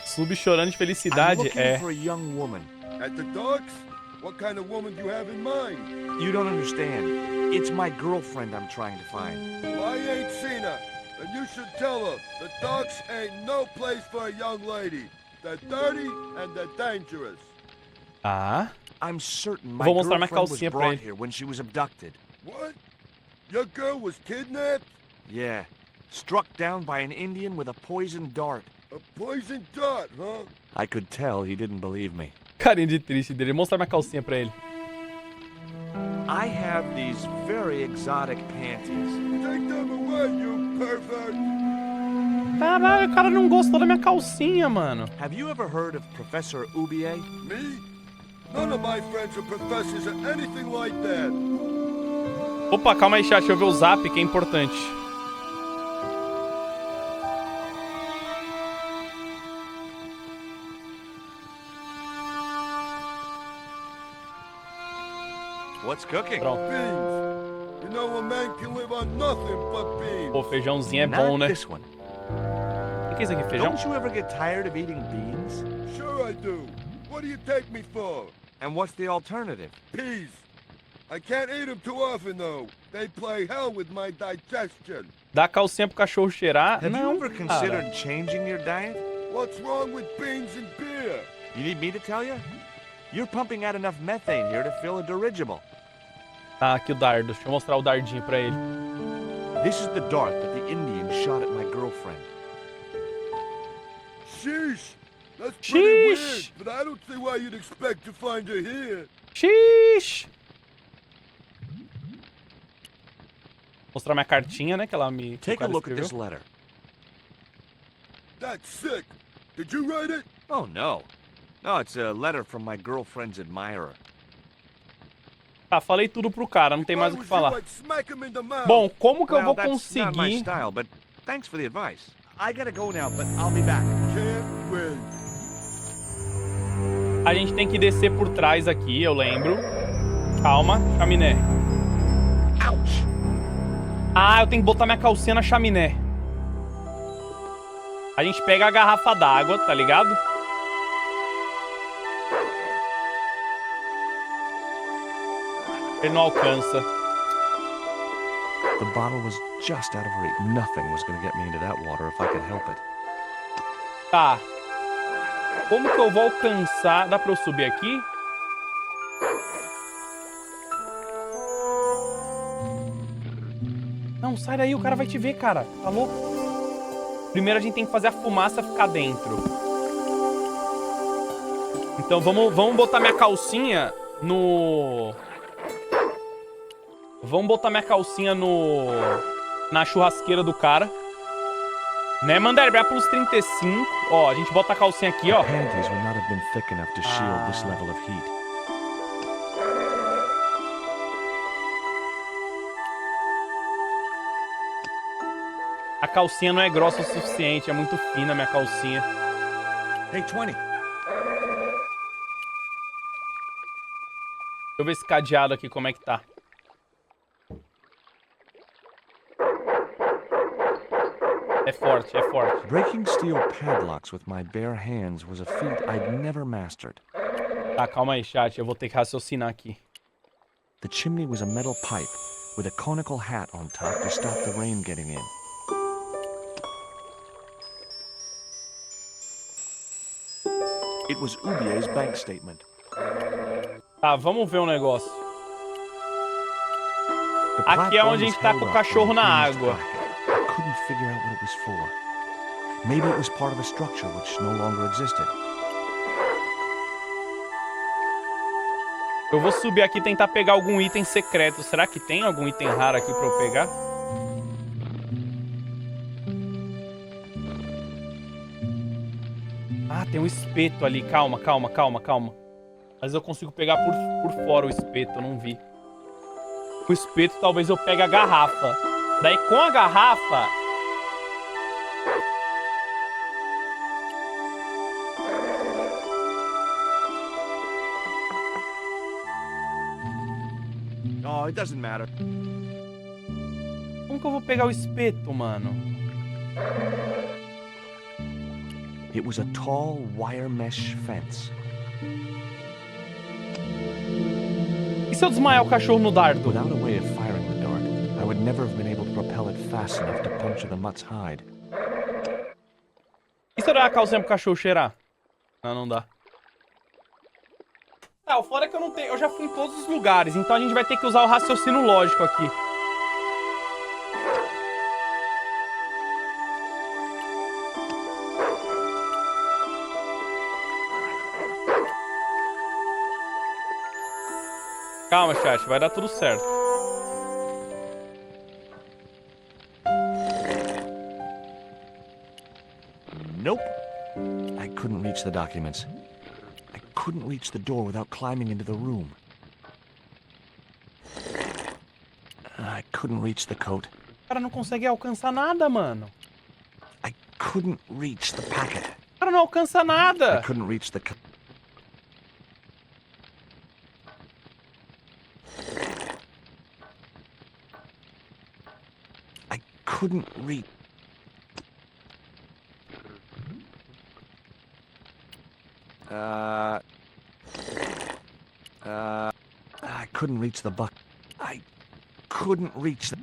Sub chorando de I'm felicidade. looking É. for a young woman. At the docks? What kind of woman do you have in mind? You don't understand. It's my girlfriend I'm trying to find. Well, I ain't seen her, and you should tell her the docks ain't no place for a young lady. They're dirty and they're dangerous. Tá. I'm certain my Vou mostrar minha girlfriend was calcinha pra brought ele. here when she was abducted. What? Your girl was kidnapped? Yeah. Struck down by an Indian with a poisoned dart. A poison dart, huh? I could tell he didn't believe me. Carinha de triste dele. Vou mostrar minha calcinha pra ele. I have these very exotic panties. Take them away, you pervert! Caralho, o cara não gostou da minha calcinha, mano. Have you ever heard of Professor Ubier? Me? None of my friends are professors or anything like that. Opa, calma aí, chat. Deixa eu ver o zap, que é importante. What's cooking? Pronto. Beans. You know a man can live on nothing but beans. Pô, feijãozinho é Not bom, né? this one. O que é isso aqui, feijão? Don't you ever get tired of eating beans? Sure I do. What do you take me for? And what's the alternative? Peas. I can't eat them too often, though. They play hell with my digestion. Dá a calcinha pro cachorro cheirar? Have you Não, ever cara. considered changing your diet? What's wrong with beans and beer? You need me to tell you? You're pumping out enough methane here to fill a dirigible. Tá, aqui o dardo. Deixa eu mostrar o dardinho pra ele. This is the dart that the Indian shot at my girlfriend. Sheesh. That's pretty Sheesh. weird, but I don't see why you'd expect to find her here. Xiii! Mostrar minha cartinha, né? Que ela me. que o Take a cara look at escreveu. this letter. That's sick. Did you write it? Oh, no. No, it's a letter from my girlfriend's admirer. Tá, falei tudo pro cara, não tem mais o que If I was falar. you, I'd smack him in the mouth. Bom, como que eu Well, vou that's not my conseguir... style, but thanks for the advice. I gotta go now, but I'll be back. Can't win. A gente tem que descer por trás aqui, eu lembro. Calma, chaminé. Ouch! Ah, eu tenho que botar minha calcinha na chaminé. A gente pega a garrafa d'água, tá ligado? Ele não alcança. The bottle was just out of reach. Nothing was gonna get me into that water if I could help it. Tá. Como que eu vou alcançar? Dá pra eu subir aqui? Não, sai daí, o cara vai te ver, cara. Tá louco? Primeiro a gente tem que fazer a fumaça ficar dentro. Então vamos botar minha calcinha no... Vamos botar minha calcinha no... na churrasqueira do cara. Né, Mandar? Vai plus 35. Ó, a gente bota a calcinha aqui, ó. Panties would not have been thick enough to shield this level of heat. A calcinha não é grossa o suficiente, é muito fina a minha calcinha. Hey, 20. Deixa eu ver esse cadeado aqui, como é que tá. É forte, é forte. Breaking steel padlocks with my bare hands was a feat I'd never mastered. Tá, calma aí, chat. Eu vou ter que raciocinar aqui. The chimney was a metal pipe with a conical hat on top to stop the rain getting in. It was Ubier's bank statement. Tá, vamos ver um negócio. The Aqui é platform onde a was gente tá held com o up cachorro with a na hinged água. bracket. I couldn't figure out what it was for. Maybe it was part of a structure which no longer existed. Eu vou subir aqui e tentar pegar algum item secreto. Será que tem algum item raro aqui pra eu pegar? tem um espeto ali. Calma, calma, calma, calma. Às vezes eu consigo pegar por fora o espeto, eu não vi. Com o espeto talvez eu pegue a garrafa. Daí com a garrafa... Oh, it doesn't matter. Como que eu vou pegar o espeto, mano? It was a tall wire mesh fence. E se eu desmaiar o cachorro no dardo? Without a way of firing the dart, I would never have been able to propel it fast enough to puncture the mutt's hide. E se eu dar a calcinha pro cachorro cheirar? Não, não dá. Ah, o fora é que eu não tenho... Eu já fui em todos os lugares, então a gente vai ter que usar o raciocínio lógico aqui. Calma, chat, vai dar tudo certo. Nope. I couldn't reach the documents. I couldn't reach the door without climbing into the room. I couldn't reach the coat. O cara não consegue alcançar nada, mano. I couldn't reach the packet. O cara não alcança nada. I couldn't reach the... I couldn't reach... I couldn't reach the buck. I couldn't reach the...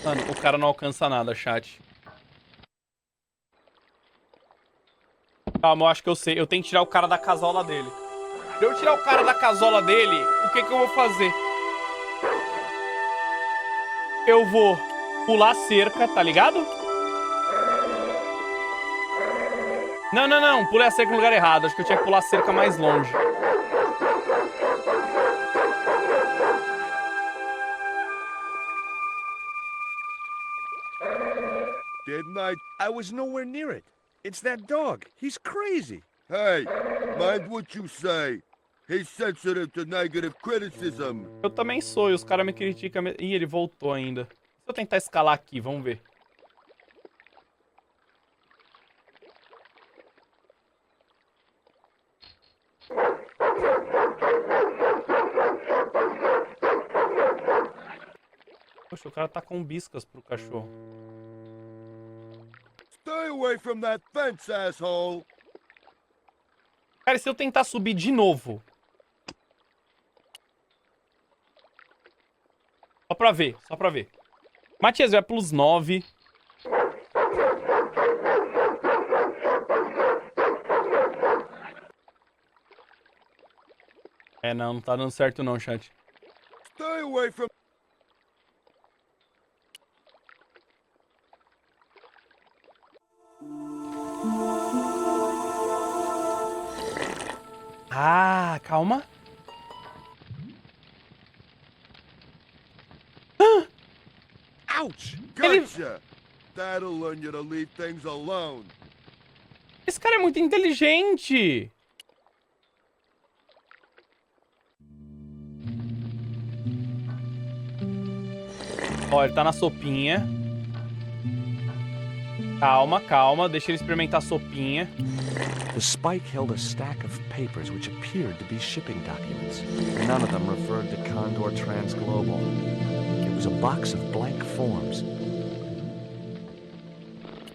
Mano, o cara não alcança nada, chat. Calma, eu acho que eu sei. Eu tenho que tirar o cara da casola dele. Se eu tirar o cara da casola dele, o que que eu vou fazer? Eu vou pular a cerca, tá ligado? Não, não, não. Pulei a cerca no lugar errado. Acho que eu tinha que pular a cerca mais longe. Didn't I? I was nowhere near it. It's that dog. He's crazy. Hey, mind what you say. He's sensitive to negative criticism. Eu também sou e os caras me criticam. Ih, ele voltou ainda. Se eu tentar escalar aqui, vamos ver. Poxa, o cara tá com biscas pro cachorro. Stay away from that fence, asshole. Cara, e se eu tentar subir de novo? Só pra ver, só pra ver. Matias vai plus 9. É, não, não tá dando certo não, chat. Stay away from... Ah, calma. Ouch! Gotcha! That'll learn you to leave things alone. Esse cara é muito inteligente. Ó, ele tá na sopinha. Calma, calma. Deixa ele experimentar a sopinha. The spike held a stack of papers which appeared to be shipping documents. None of them referred to Condor Transglobal. It was a box of blank forms.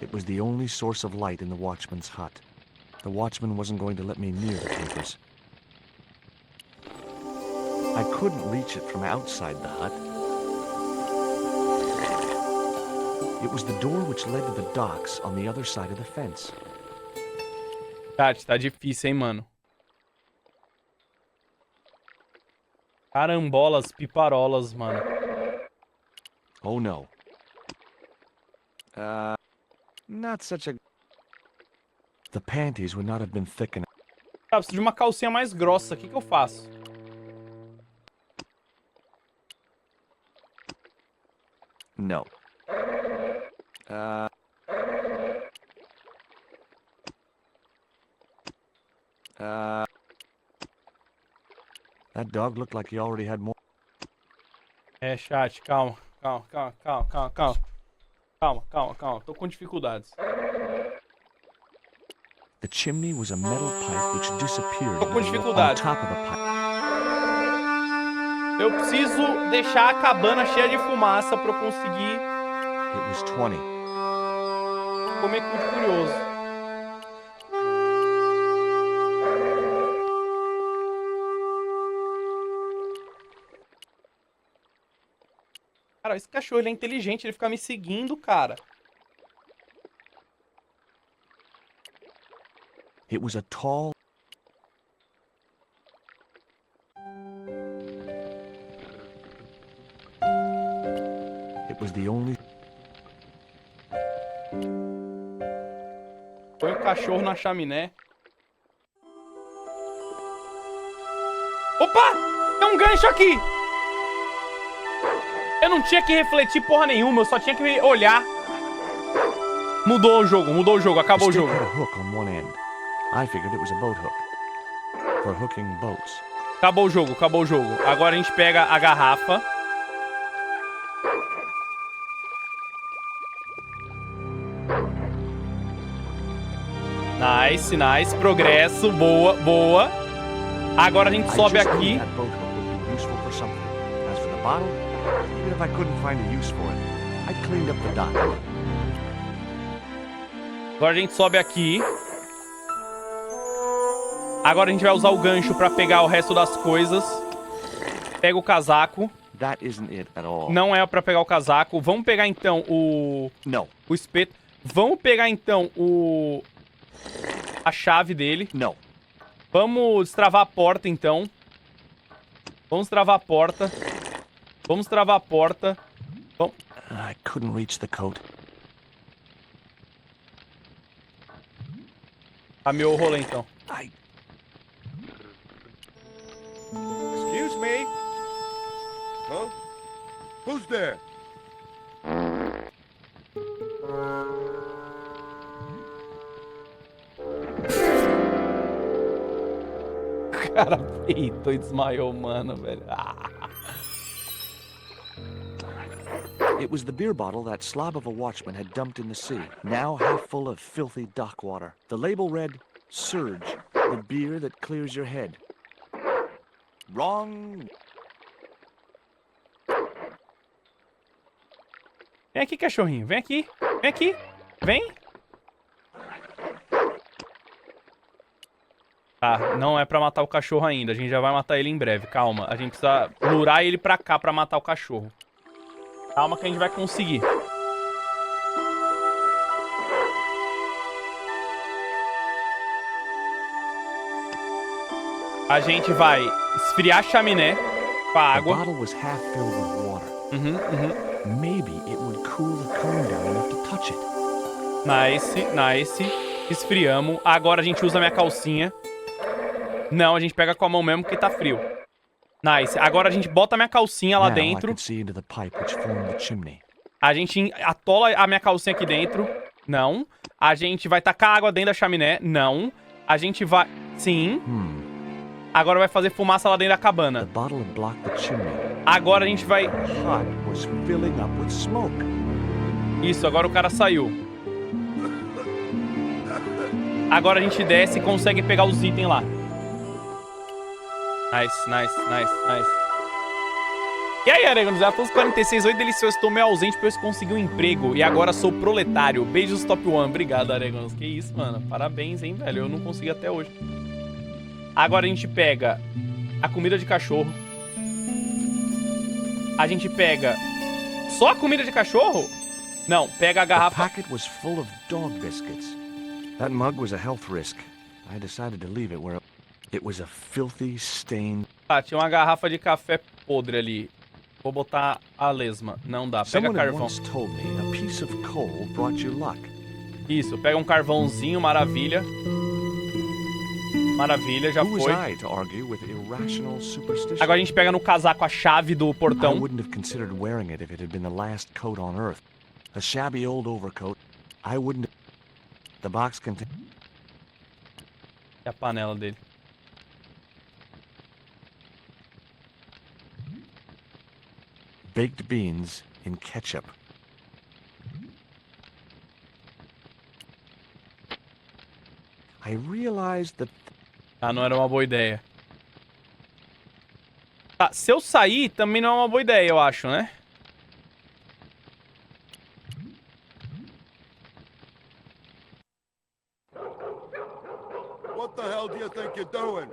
It was the only source of light in the watchman's hut. The watchman wasn't going to let me near the papers. I couldn't reach it from outside the hut. It was the door which led to the docks on the other side of the fence. Chat, tá difícil, hein, mano. Carambolas, piparolas, mano. Oh, no. Not such a... The panties would not have been thick enough. Ah, preciso de uma calcinha mais grossa. O que que eu faço? No. dog looked like he already had more. É, chat, calma. Calma. Tô com dificuldades. The chimney was a metal pipe which disappeared Tô com on dificuldades. top of the pipe. Eu preciso deixar a cabana cheia de fumaça pra eu conseguir It was 20. comer muito curioso. Cara, esse cachorro, ele é inteligente, ele fica me seguindo, cara. It was a tall... It was the only... Põe o cachorro na chaminé. Opa! Tem um gancho aqui! Eu não tinha que refletir porra nenhuma, eu só tinha que olhar. Mudou o jogo, acabou o The jogo. stick had a hook on one end. I figured it was a boat hook. For hooking boats. Acabou o jogo. Agora a gente pega a garrafa. Nice. Progresso. Boa. Agora a gente sobe I just aqui. knew that boat hook would be useful for something. As for the bottle, even if I couldn't find a use for it, I cleaned up the dock. Agora a gente sobe aqui. Agora a gente vai usar o gancho pra pegar o resto das coisas. Pega o casaco. That isn't it at all. Não é pra pegar o casaco. Vamos pegar então o espeto. Vamos pegar então a chave dele. No. Vamos destravar a porta então. Vamos travar a porta. I couldn't reach the coat. Caminhou o rolê então. Excuse me? Huh? Who's there? O cara peitou e desmaiou, mano, velho. It was the beer bottle that slob of a watchman had dumped in the sea, now half full of filthy dock water. The label read, Surge, the beer that clears your head. Wrong. Vem aqui, cachorrinho. Vem aqui. Vem. Tá, não é pra matar o cachorro ainda. A gente já vai matar ele em breve. Calma. A gente precisa lurar ele pra cá pra matar o cachorro. Calma que a gente vai conseguir. A gente vai esfriar a chaminé com a água. The bottle was half filled with water. Maybe it would cool the cone down enough to touch it. Nice. Esfriamos. Agora a gente usa a minha calcinha. Não, a gente pega com a mão mesmo porque tá frio. Nice. Agora a gente bota a minha calcinha lá Now I dentro. could see into the pipe which formed the chimney. A gente atola a minha calcinha aqui dentro. Não. A gente vai tacar água dentro da chaminé. Não. A gente vai... Sim. Agora vai fazer fumaça lá dentro da cabana. The bottle had blocked the chimney. Agora a gente vai... Hot was filling up with smoke. Isso, agora o cara saiu. Agora a gente desce e consegue pegar os itens lá. Nice. E aí, Aregonos? Atos 46, oi, delicioso. Estou meio ausente, pois consegui um emprego e agora sou proletário. Beijos top 1. Obrigado, Aregonos. Que isso, mano. Parabéns, hein, velho. Eu não consegui até hoje. Agora a gente pega a comida de cachorro. A gente pega só a comida de cachorro? Não, pega a garrafa. The packet was full of dog biscuits. That mug was a health risk. I decided to leave it where it was a filthy, stained... Ah, tinha uma garrafa de café podre ali. Vou botar a lesma. Não dá, pega Someone had carvão. once told me a piece of coal brought you luck. Isso, pega um carvãozinho, maravilha. Maravilha, já Who was foi. I to argue with irrational superstition? Agora a gente pega no casaco a chave do I portão. wouldn't have considered wearing it if it had been the last coat on Earth. A shabby old overcoat. I wouldn't have... The box contained... É a panela dele. baked beans in ketchup. I realized that Ah, não era uma boa ideia. Tá, se eu sair, também não é uma boa ideia, eu acho, né? What the hell do you think you're doing?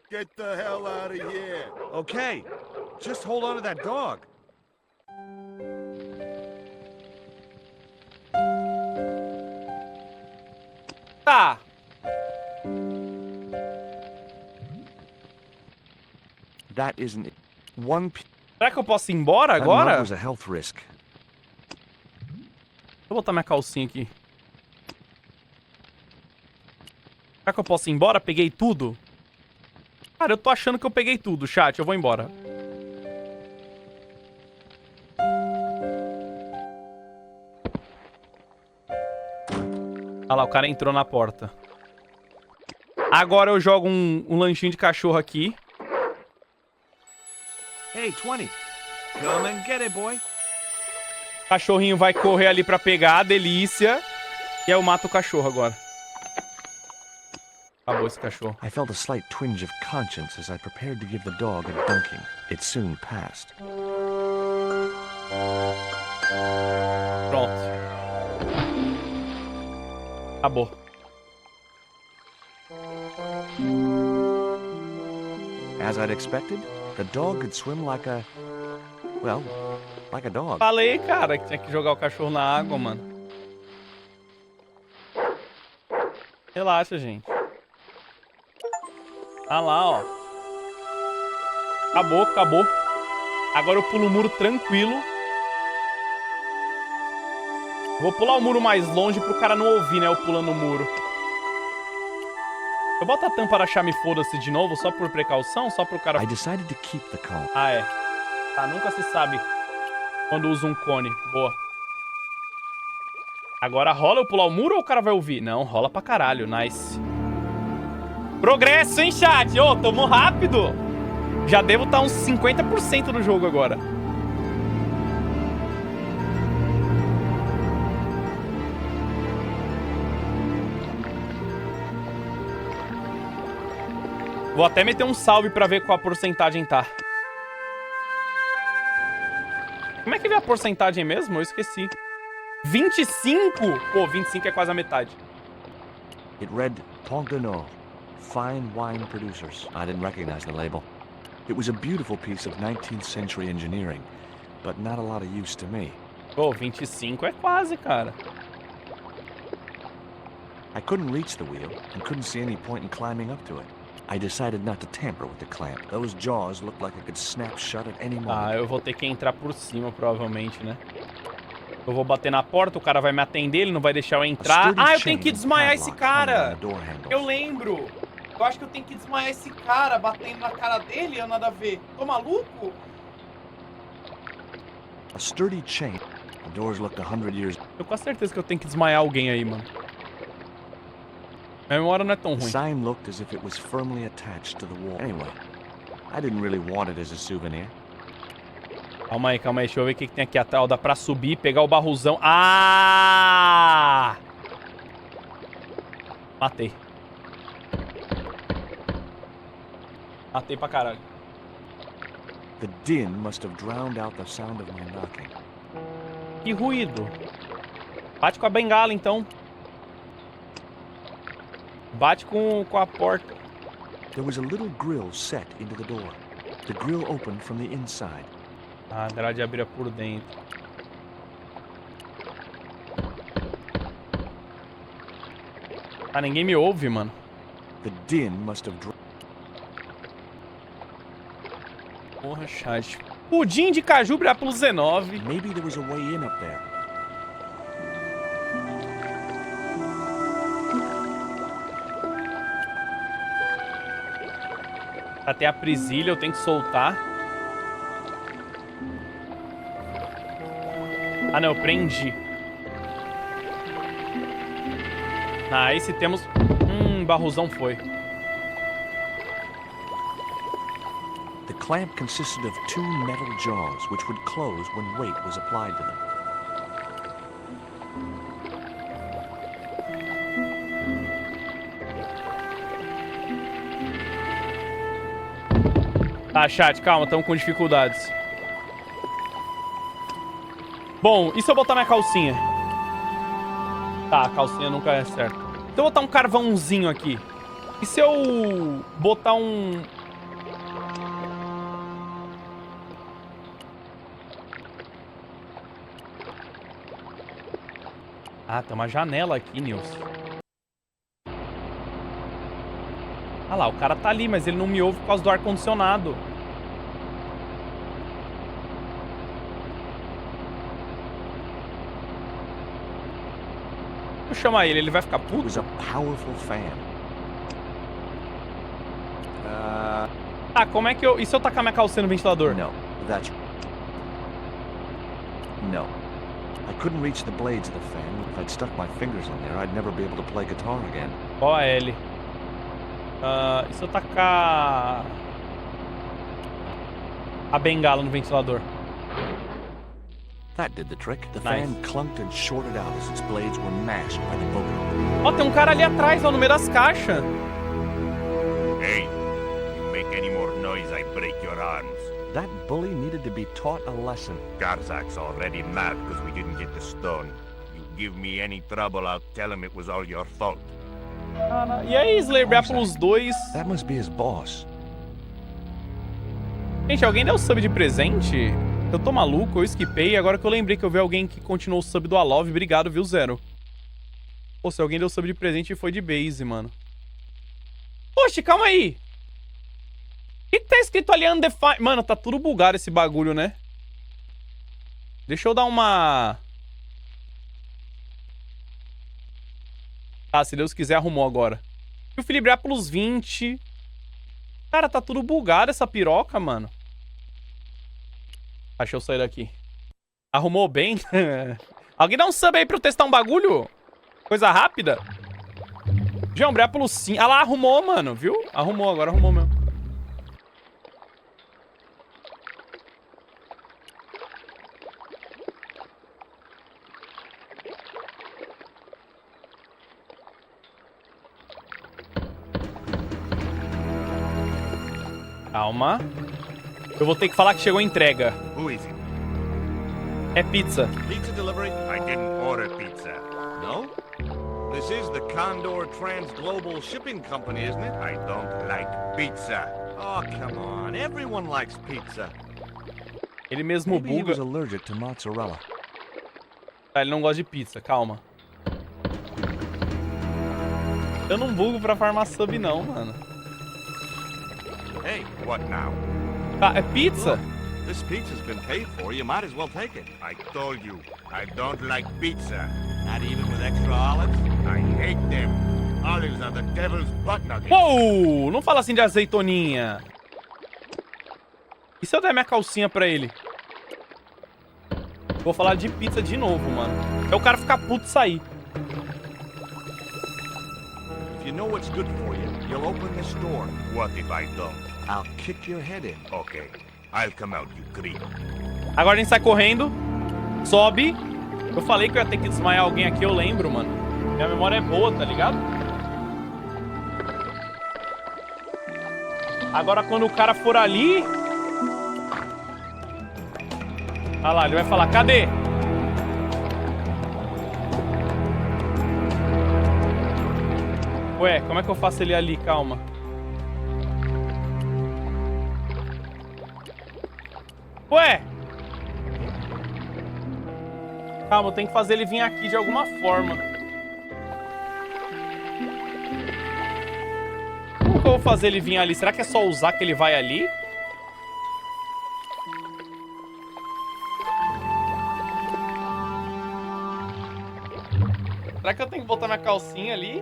Get the hell out of here. okay, just hold on to that dog. Tá. That isn't one. Será que eu posso ir embora That mug agora? was a health risk. Deixa eu botar minha calcinha aqui. Será que eu posso ir embora? Peguei tudo? Cara, eu tô achando que eu peguei tudo, chat. Eu vou embora. Olha lá, o cara entrou na porta. Agora eu jogo um lanchinho de cachorro aqui. Hey, 20. Come and get it, boy. O cachorrinho vai correr ali pra pegar, delícia. E aí eu mato o cachorro agora. Acabou esse cachorro. I felt a slight twinge of conscience as I prepared to give the dog a dunking. It soon passed. Pronto. Acabou. As I'd expected, the dog could swim like a... well, like a dog. Falei, cara, que tinha que jogar o cachorro na água, mano. Relaxa, gente. Ah lá, ó. Acabou, acabou. Agora eu pulo o muro tranquilo. Vou pular o muro mais longe pro cara não ouvir, né? Eu pulando o muro. Eu boto a tampa da chame foda-se de novo, só por precaução, só pro cara... I decided to keep the cone. Ah, é. Tá, nunca se sabe quando usa um cone. Boa. Agora rola eu pular o muro ou o cara vai ouvir? Não, rola pra caralho. Nice. Progresso, hein, chat? Ô, tamo rápido. Já devo estar uns 50% do jogo agora. Vou até meter um salve pra ver qual a porcentagem tá. Como é que vê a porcentagem mesmo? Eu esqueci. 25? Pô, 25 é quase a metade. It read Pont de Nord, fine wine producers. I didn't recognize the label. It was a beautiful piece of 19th century engineering, but not a lot of use to me. Pô, 25 é quase, cara. I couldn't reach the wheel and couldn't see any point in climbing up to it. I decided not to tamper with the clamp. Those jaws looked like I could snap shut at any moment. Ah, eu vou ter que entrar por cima, provavelmente, né? Eu vou bater na porta, o cara vai me atender, ele não vai deixar eu entrar. Ah, eu tenho que desmaiar esse cara! Eu lembro! Eu acho que eu tenho que desmaiar esse cara, batendo na cara dele, ou nada a ver. Tô maluco? A sturdy chain. The doors looked 100 years. Eu com certeza que eu tenho que desmaiar alguém aí, mano. Minha memória não é tão The ruim. sign looked as if it was firmly attached to the wall. Anyway, I didn't really want it as a souvenir. Calma aí, deixa eu ver o que tem aqui atrás. Dá pra subir, pegar o barruzão. Ah! Matei. Matei pra caralho. The din must have drowned out the sound of my knocking. Que ruído. Bate com a bengala, então. Bate com a porta. There was a little grill set into the door. The grill opened from the inside. Ah, a grade abria por dentro. Ah, ninguém me ouve, mano. The din must have drowned. Porra, chat. Pudim de caju brilhar pelo 19. Maybe there was a way in up there. Até a presilha eu tenho que soltar. Ah, não, eu prendi. Nice, temos... barruzão foi. The clamp consisted of 2 metal jaws, which would close when weight was applied to them. Tá, chat, calma, estamos com dificuldades. Bom, e se eu botar minha calcinha? Tá, a calcinha nunca é certo. Então eu vou botar um carvãozinho aqui. E se eu botar um... Ah, tem uma janela aqui, Nils. Ah lá, o cara tá ali, mas ele não me ouve por causa do ar-condicionado. Vou chamar ele, ele vai ficar puto? It was a powerful fan. Ah, como é que eu... E se eu tacar minha calcinha no ventilador? No, that's... No. I couldn't reach the blades of the fan. If I'd stuck my fingers in there, I'd never be able to play guitar again. Ó a L. E se eu tacar... a bengala no ventilador? That did the trick. The Nice. fan clunked and shorted out as its blades were mashed by the boat. Ó, tem um cara ali atrás, ó, no meio das caixas. Hey, you make any more noise, I break your arms. That bully needed to be taught a lesson. Garzak's already mad because we didn't get the stone. You give me any trouble, I'll tell him it was all your fault. E aí, Slayer Apples 2? That must be his boss. Gente, alguém deu sub de presente? Eu tô maluco, eu esquipei. Agora que eu lembrei que eu vi alguém que continuou o sub do Alove. Obrigado, viu, Zero? Pô, se alguém deu sub de presente foi de base, mano. Poxa, calma aí. O que tá escrito ali Undefined? Mano, tá tudo bugado esse bagulho, né? Deixa eu dar uma... Tá, se Deus quiser, arrumou agora. E o Felipe Apples 20. Cara, tá tudo bugado essa piroca, mano. Deixa eu sair daqui. Arrumou bem? Alguém dá um sub aí pra eu testar um bagulho? Coisa rápida. João Brépolis 5. Ah lá, arrumou, mano, viu? Arrumou, agora arrumou mesmo. Calma. Eu vou ter que falar que chegou a entrega. Who is it? É pizza. Pizza delivery? I didn't order pizza. No? This is the Condor Trans-Global Shipping Company, isn't it? I don't like pizza. Oh, come on. Everyone likes pizza. Ele mesmo Maybe he buga. was allergic to mozzarella. Tá, ele não gosta de pizza, calma. Eu não bugo pra farmar sub não, mano. Hey, what now? Tá, é pizza? This pizza's been paid for. You might as well take it. I told you, I don't like pizza. Not even with extra olives? I hate them. Olives are the devil's butt nuggets. Uou! Não fala assim de azeitoninha. E se eu der minha calcinha pra ele? Vou falar de pizza de novo, mano. É o cara ficar puto e sair. If you know what's good for you, you'll open this door. What if I don't? I'll kick your head in. Okay, I'll come out, you creep. Agora a gente sai correndo. Sobe. Eu falei que eu ia ter que desmaiar alguém aqui, eu lembro, mano. Minha memória é boa, tá ligado? Agora quando o cara for ali... Ah lá, ele vai falar, cadê? Ué, como é que eu faço ele ali? Calma. Ué! Calma, eu tenho que fazer ele vir aqui de alguma forma. Como que eu vou fazer ele vir ali? Será que é só usar que ele vai ali? Será que eu tenho que botar minha calcinha ali?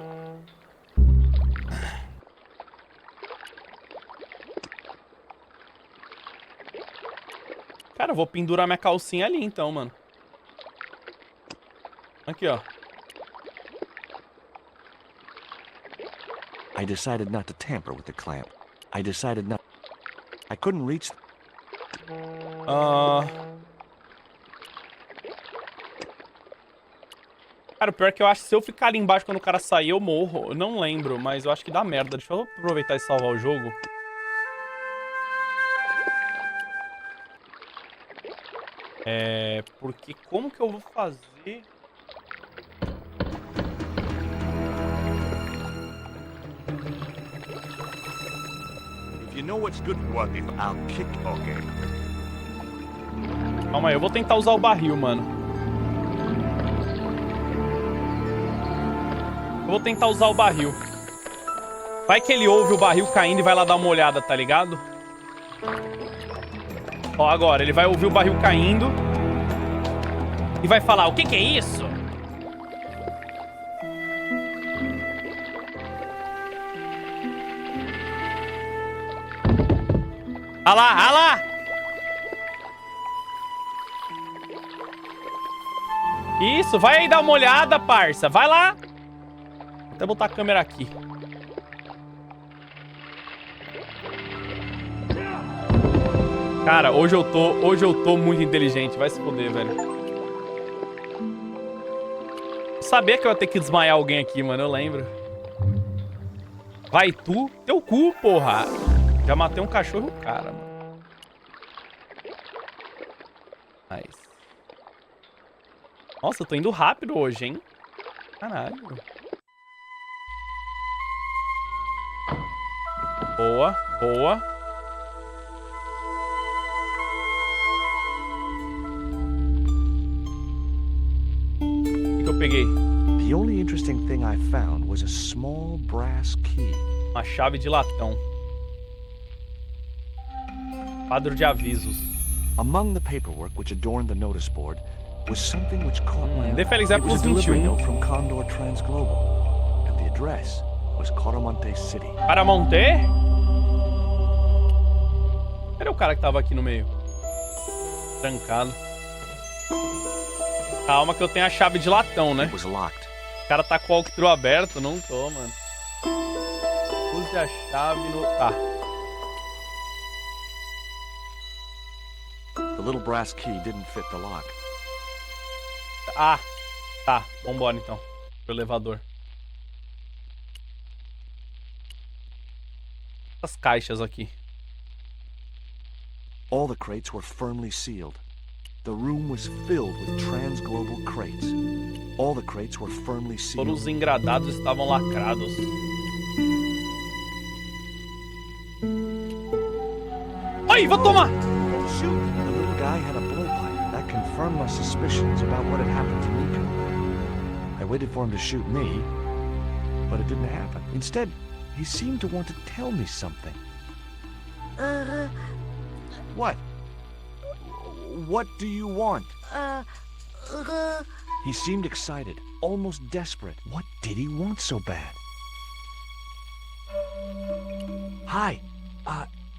Cara, eu vou pendurar minha calcinha ali então, mano. Aqui, ó. I decided not to tamper with the clamp. I decided I couldn't reach. Cara, o pior é que eu acho que se eu ficar ali embaixo quando o cara sair, eu morro. Eu não lembro, mas eu acho que dá merda. Deixa eu aproveitar e salvar o jogo. Porque como que eu vou fazer? If you know what's good for him, I'll kick okay. Calma aí, eu vou tentar usar o barril, mano. Eu vou tentar usar o barril. Vai que ele ouve o barril caindo e vai lá dar uma olhada, tá ligado? Ó, agora, ele vai ouvir o barril caindo e vai falar, o que que é isso? Ah lá, ah lá! Isso, vai aí dar uma olhada, parça. Vai lá. Vou até botar a câmera aqui. Cara, hoje eu tô muito inteligente. Vai se foder, velho. Eu sabia que eu ia ter que desmaiar alguém aqui, mano. Eu lembro. Vai tu. Teu cu, porra. Já matei um cachorro, cara, mano. Nice. Nossa, eu tô indo rápido hoje, hein? Caralho. Boa, boa. O que eu peguei? The only interesting thing I found was a small brass key. Uma chave de latão. Quadro de avisos. Among the paperwork which adorned the notice board was something which caught my eye. Dê Félix é It was plus a delivery 21. note from Condor Transglobal, and the address was Caramonte City. Caramonte? Cadê o cara que tava aqui no meio? Trancado. Calma que eu tenho a chave de latão, né? It was locked. O cara tá com o walkthrough aberto? Não tô, mano. Use a chave no... Tá. The little brass key didn't fit the lock. Ah, tá. Vambora, então. Pro elevador. Essas caixas aqui. All the crates were firmly sealed. The room was filled with Transglobal crates. All the crates were firmly sealed. Todos os engradados estavam lacrados. Ai, vou tomar! Oh, shoot! The little guy had a blowpipe. That confirmed my suspicions about what had happened to Nico. I waited for him to shoot me, but it didn't happen. Instead, he seemed to want to tell me something. What? What do you want? He seemed excited, almost desperate. What did he want so bad? Hi.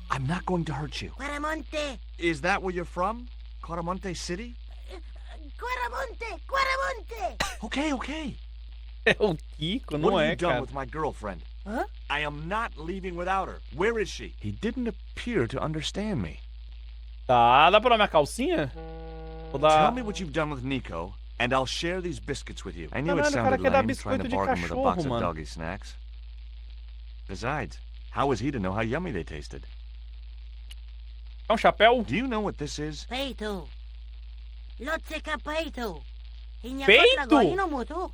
I'm not going to hurt you. Quaramonte! Is that where you're from? Caramonte City? Quaramonte! Quaramonte! Okay, okay. É o Kiko, não What have é, you done cara? with my girlfriend? Huh? I am not leaving without her. Where is she? He didn't appear to understand me. Tá, dá pra dar minha calcinha? Vou dar... Tell me what you've done with Nico, and I'll share these biscuits with you. I knew it Caralho, o cara sounded quer dar lame trying to biscoito de bargain with a box cachorro, of mano. doggy snacks. Besides, how was he to know how yummy they tasted? É um chapéu? Do you know what this is? Peito! Lotseka peito! Peito?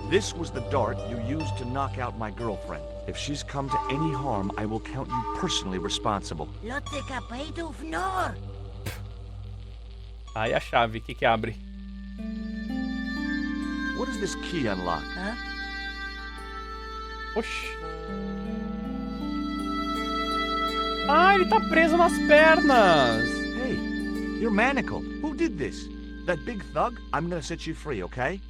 This was the dart you used to knock out my girlfriend. If she's come to any harm, I will count you personally responsible. Lotseka peito fnor! Aí a chave, o que que abre? What does this key unlock? Hã? Oxi. Ah, ele tá preso nas pernas. Hey, you're manacled. Who did this? That big thug? I'm gonna set you free, okay?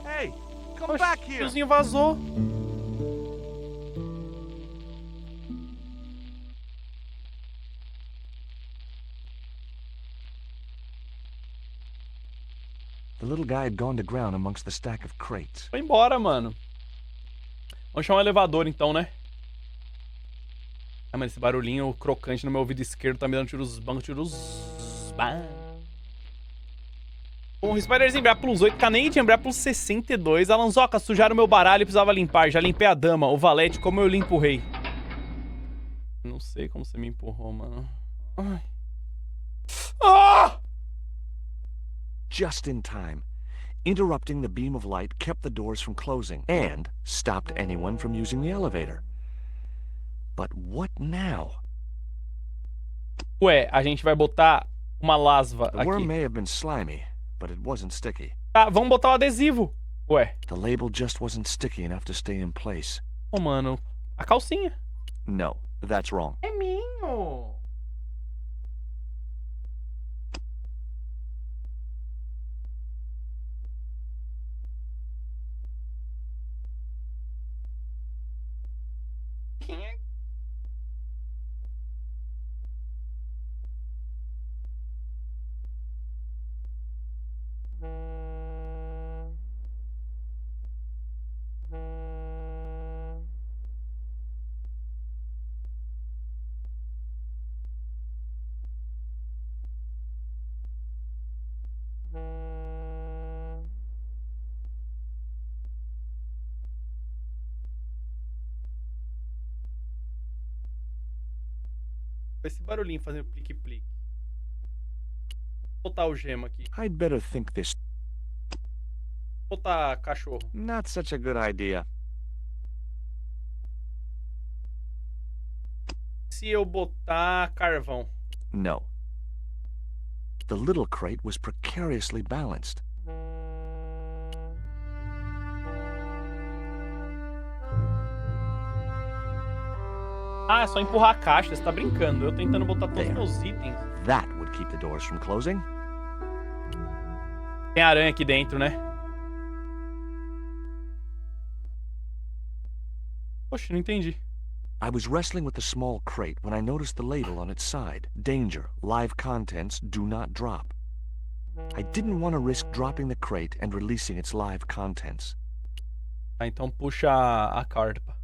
Hey, come back Oxi, here. o tiozinho vazou. The little guy had gone to ground amongst the stack of crates. Foi embora, mano. Vamos chamar o elevador, então, né? Ah, mas esse barulhinho crocante no meu ouvido esquerdo tá me dando tiros bancos, tiros... Bom, Spiders embrar plus 8, Canade embrar plus 62. Alanzoca, sujaram meu baralho e precisava limpar. Já limpei a dama, o valete, como eu limpo o rei. Não sei como você me empurrou, mano. Ai. Ah! Just in time. Interrupting the beam of light kept the doors from closing and stopped anyone from using the elevator. But what now? Ué, a gente vai botar uma lasva The worm aqui. may have been slimy, but it wasn't sticky. Tá, vamos botar o adesivo. Ué. The label just wasn't sticky enough to stay in place. Ô, mano, a calcinha. No, that's wrong. É minho. Esse barulhinho fazendo plique-plique. Vou botar o gema aqui. I'd better think this. Vou botar cachorro. Not such a good idea. Se eu botar carvão. No. The little crate was precariously balanced. Ah, é só empurrar a caixa, você tá brincando. Eu tentando botar todos os meus itens. That would keep the doors from closing. Tem aranha aqui dentro, né? Poxa, não entendi. I was wrestling with the small crate when I noticed the label on its side. Danger. Live contents do not drop. I didn't want to risk dropping the crate and releasing its live contents. Ah, então puxa a carpa.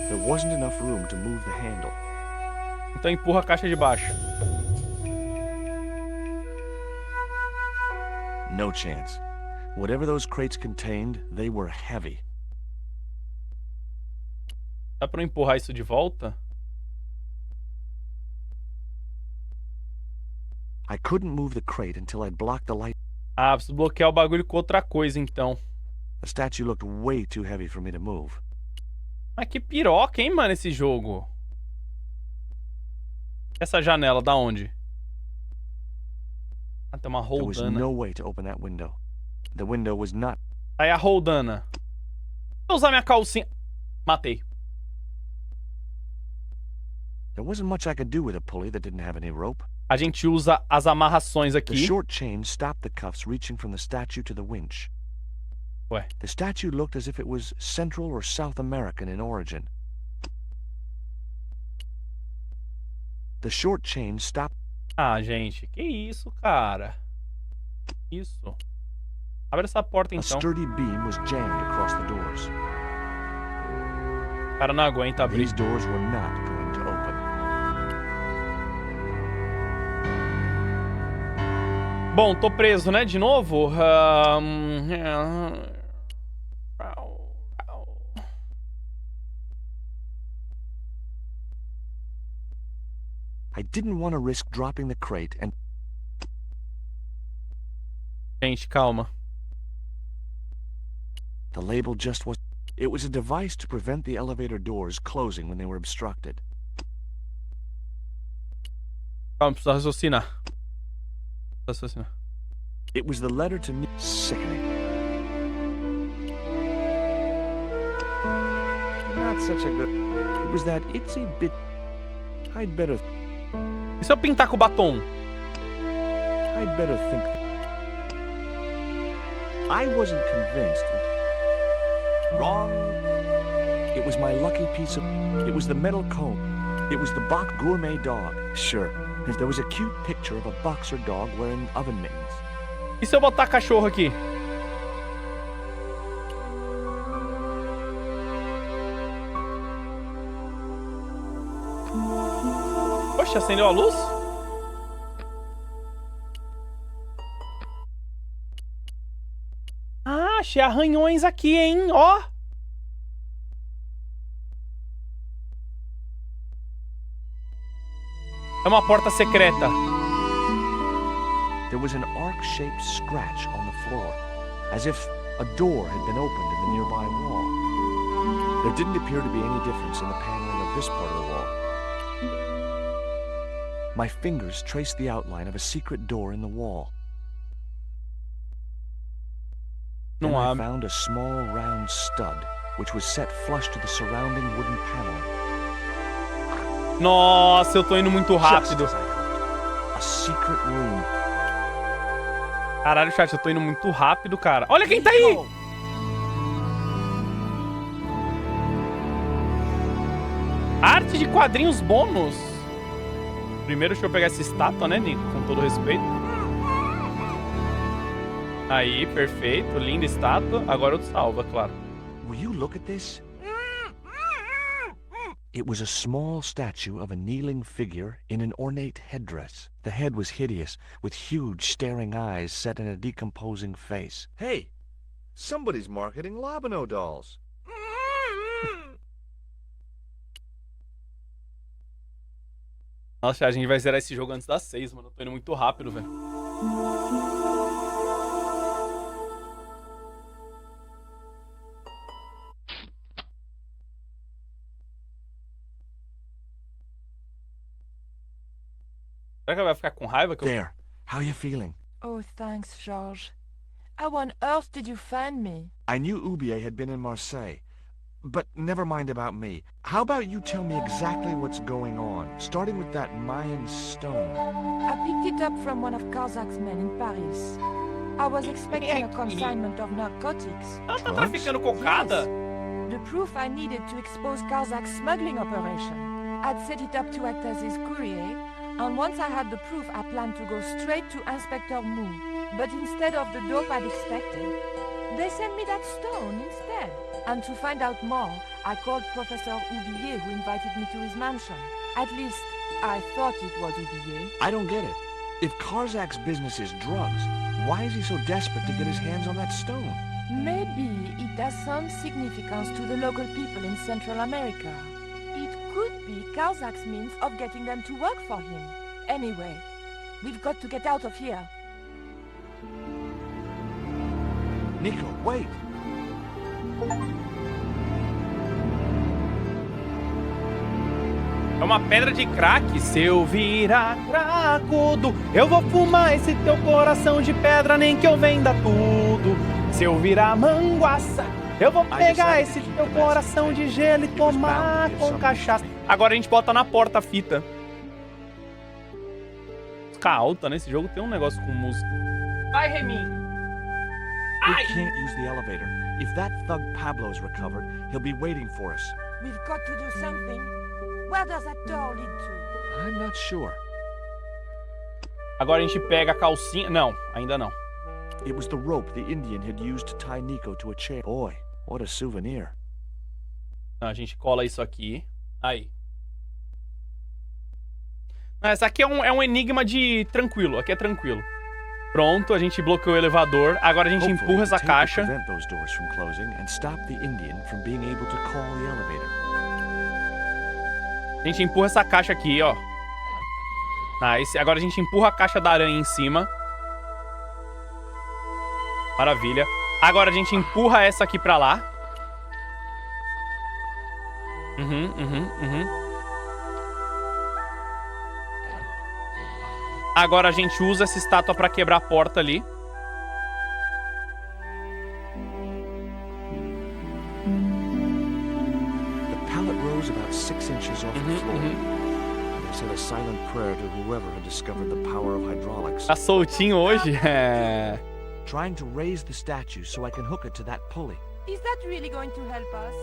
There wasn't enough room to move the handle. Então empurra a caixa de baixo. No chance. Whatever those crates contained, they were heavy. Dá pra eu empurrar isso de volta? I couldn't move the crate until I'd blocked the light. Ah, preciso bloquear o bagulho com outra coisa, então. The statue looked way too heavy for me to move. Mas que piroca, hein, mano, esse jogo. Essa janela, da onde? Ah, tem uma There was roldana. no way to open that window. The window was not. Aí a roldana. Vou usar minha calcinha. Matei. There wasn't much I could do with a pulley that didn't have any rope. A gente usa as amarrações The aqui. short chain stopped the cuffs reaching from the statue to the winch. Ué. The statue looked as if it was Central or South American in origin. The short chain stopped. Ah, gente, que isso, cara? Isso. Abre essa porta, A então. sturdy beam was jammed across the doors. O cara não aguenta abrir. These doors were not going to open. Bom, tô preso, né? De novo? I didn't want to risk dropping the crate and Gente, calma. the label just was. It was a device to prevent the elevator doors closing when they were obstructed. Calma, preciso raciocinar. Raciocinar. It was the letter to me. Sickening. Not such a good. It was that itsy bit. I'd better. E se eu pintar com o batom? I'd better think. I wasn't convinced. Wrong. It was my lucky piece of. It was the metal comb. It was the Bach gourmet dog. Sure, There was a cute picture of a boxer dog wearing oven mittens. E se eu botar cachorro aqui? Poxa, acendeu a luz? Ah, achei arranhões aqui, hein? Ó! É uma porta secreta. There was an arc-shaped scratch on the floor, as if a door had been opened in the nearby wall. There didn't appear to be any difference in the paneling of this part of the wall. My fingers traced the outline of a secret door in the wall. Then I found a small round stud, which was set flush to the surrounding wooden paneling. Nossa, eu tô indo muito rápido. A secret room. Caralho, chat, eu tô indo muito rápido, cara. Olha quem tá aí! Arte de quadrinhos bônus. Primeiro, deixa eu pegar essa estátua, né, Nico? Com todo respeito. Aí, perfeito. Linda estátua. Agora eu te salvo, claro. Will you look at this? It was a small statue of a kneeling figure in an ornate headdress. The head was hideous, with huge staring eyes set in a decomposing face. Hey, somebody's marketing Lobino dolls. Nossa, a gente vai zerar esse jogo antes das 6, mano. Eu tô indo muito rápido, velho. Será que ela vai ficar com raiva? There. How are you feeling? Oh, thanks, George. How on earth did you find me? I knew Ubier had been in Marseille. But never mind about me. How about you tell me exactly what's going on, starting with that Mayan stone? I picked it up from one of Kazak's men in Paris. I was expecting a consignment of narcotics. Ela tá traficando cocada? Yes. The proof I needed to expose Kazak's smuggling operation. I'd set it up to act as his courier, and once I had the proof, I planned to go straight to Inspector Mou. But instead of the dope I'd expected, they sent me that stone instead. And to find out more, I called Professor Oublier, who invited me to his mansion. At least, I thought it was Oublier. I don't get it. If Karzak's business is drugs, why is he so desperate to get his hands on that stone? Maybe it has some significance to the local people in Central America. It could be Karzak's means of getting them to work for him. Anyway, we've got to get out of here. Nico, wait! É uma pedra de crack. Se eu virar cracudo, eu vou fumar esse teu coração de pedra, nem que eu venda tudo. Se eu virar manguaça, eu vou pegar esse teu coração de gelo e tomar com cachaça. Agora a gente bota na porta a fita. Música alta, né? Esse jogo tem um negócio com música. Vai, Remy! We can't use the elevator. If that thug Pablo's recovered, he'll be waiting for us. We've got to do something. Where does that door lead to? I'm not sure. Agora a gente pega a calcinha... Não, ainda não. It was the rope the Indian had used to tie Nico to a chair. Boy, what a souvenir. A gente cola isso aqui. Aí. Essa aqui é um enigma de tranquilo. Aqui é tranquilo. Pronto, a gente bloqueou o elevador. Agora a gente empurra essa caixa. A gente empurra essa caixa aqui, ó. Nice. Agora a gente empurra a caixa da aranha em cima. Maravilha. Agora a gente empurra essa aqui pra lá. Agora a gente usa essa estátua pra quebrar a porta ali. The pallet rose about 6 inches off the floor. They said a silent prayer to whoever had discovered the power of hydraulics. Tá soltinho hoje? É. Trying to raise the statue so I can hook it to that pulley. Is that really going to help us?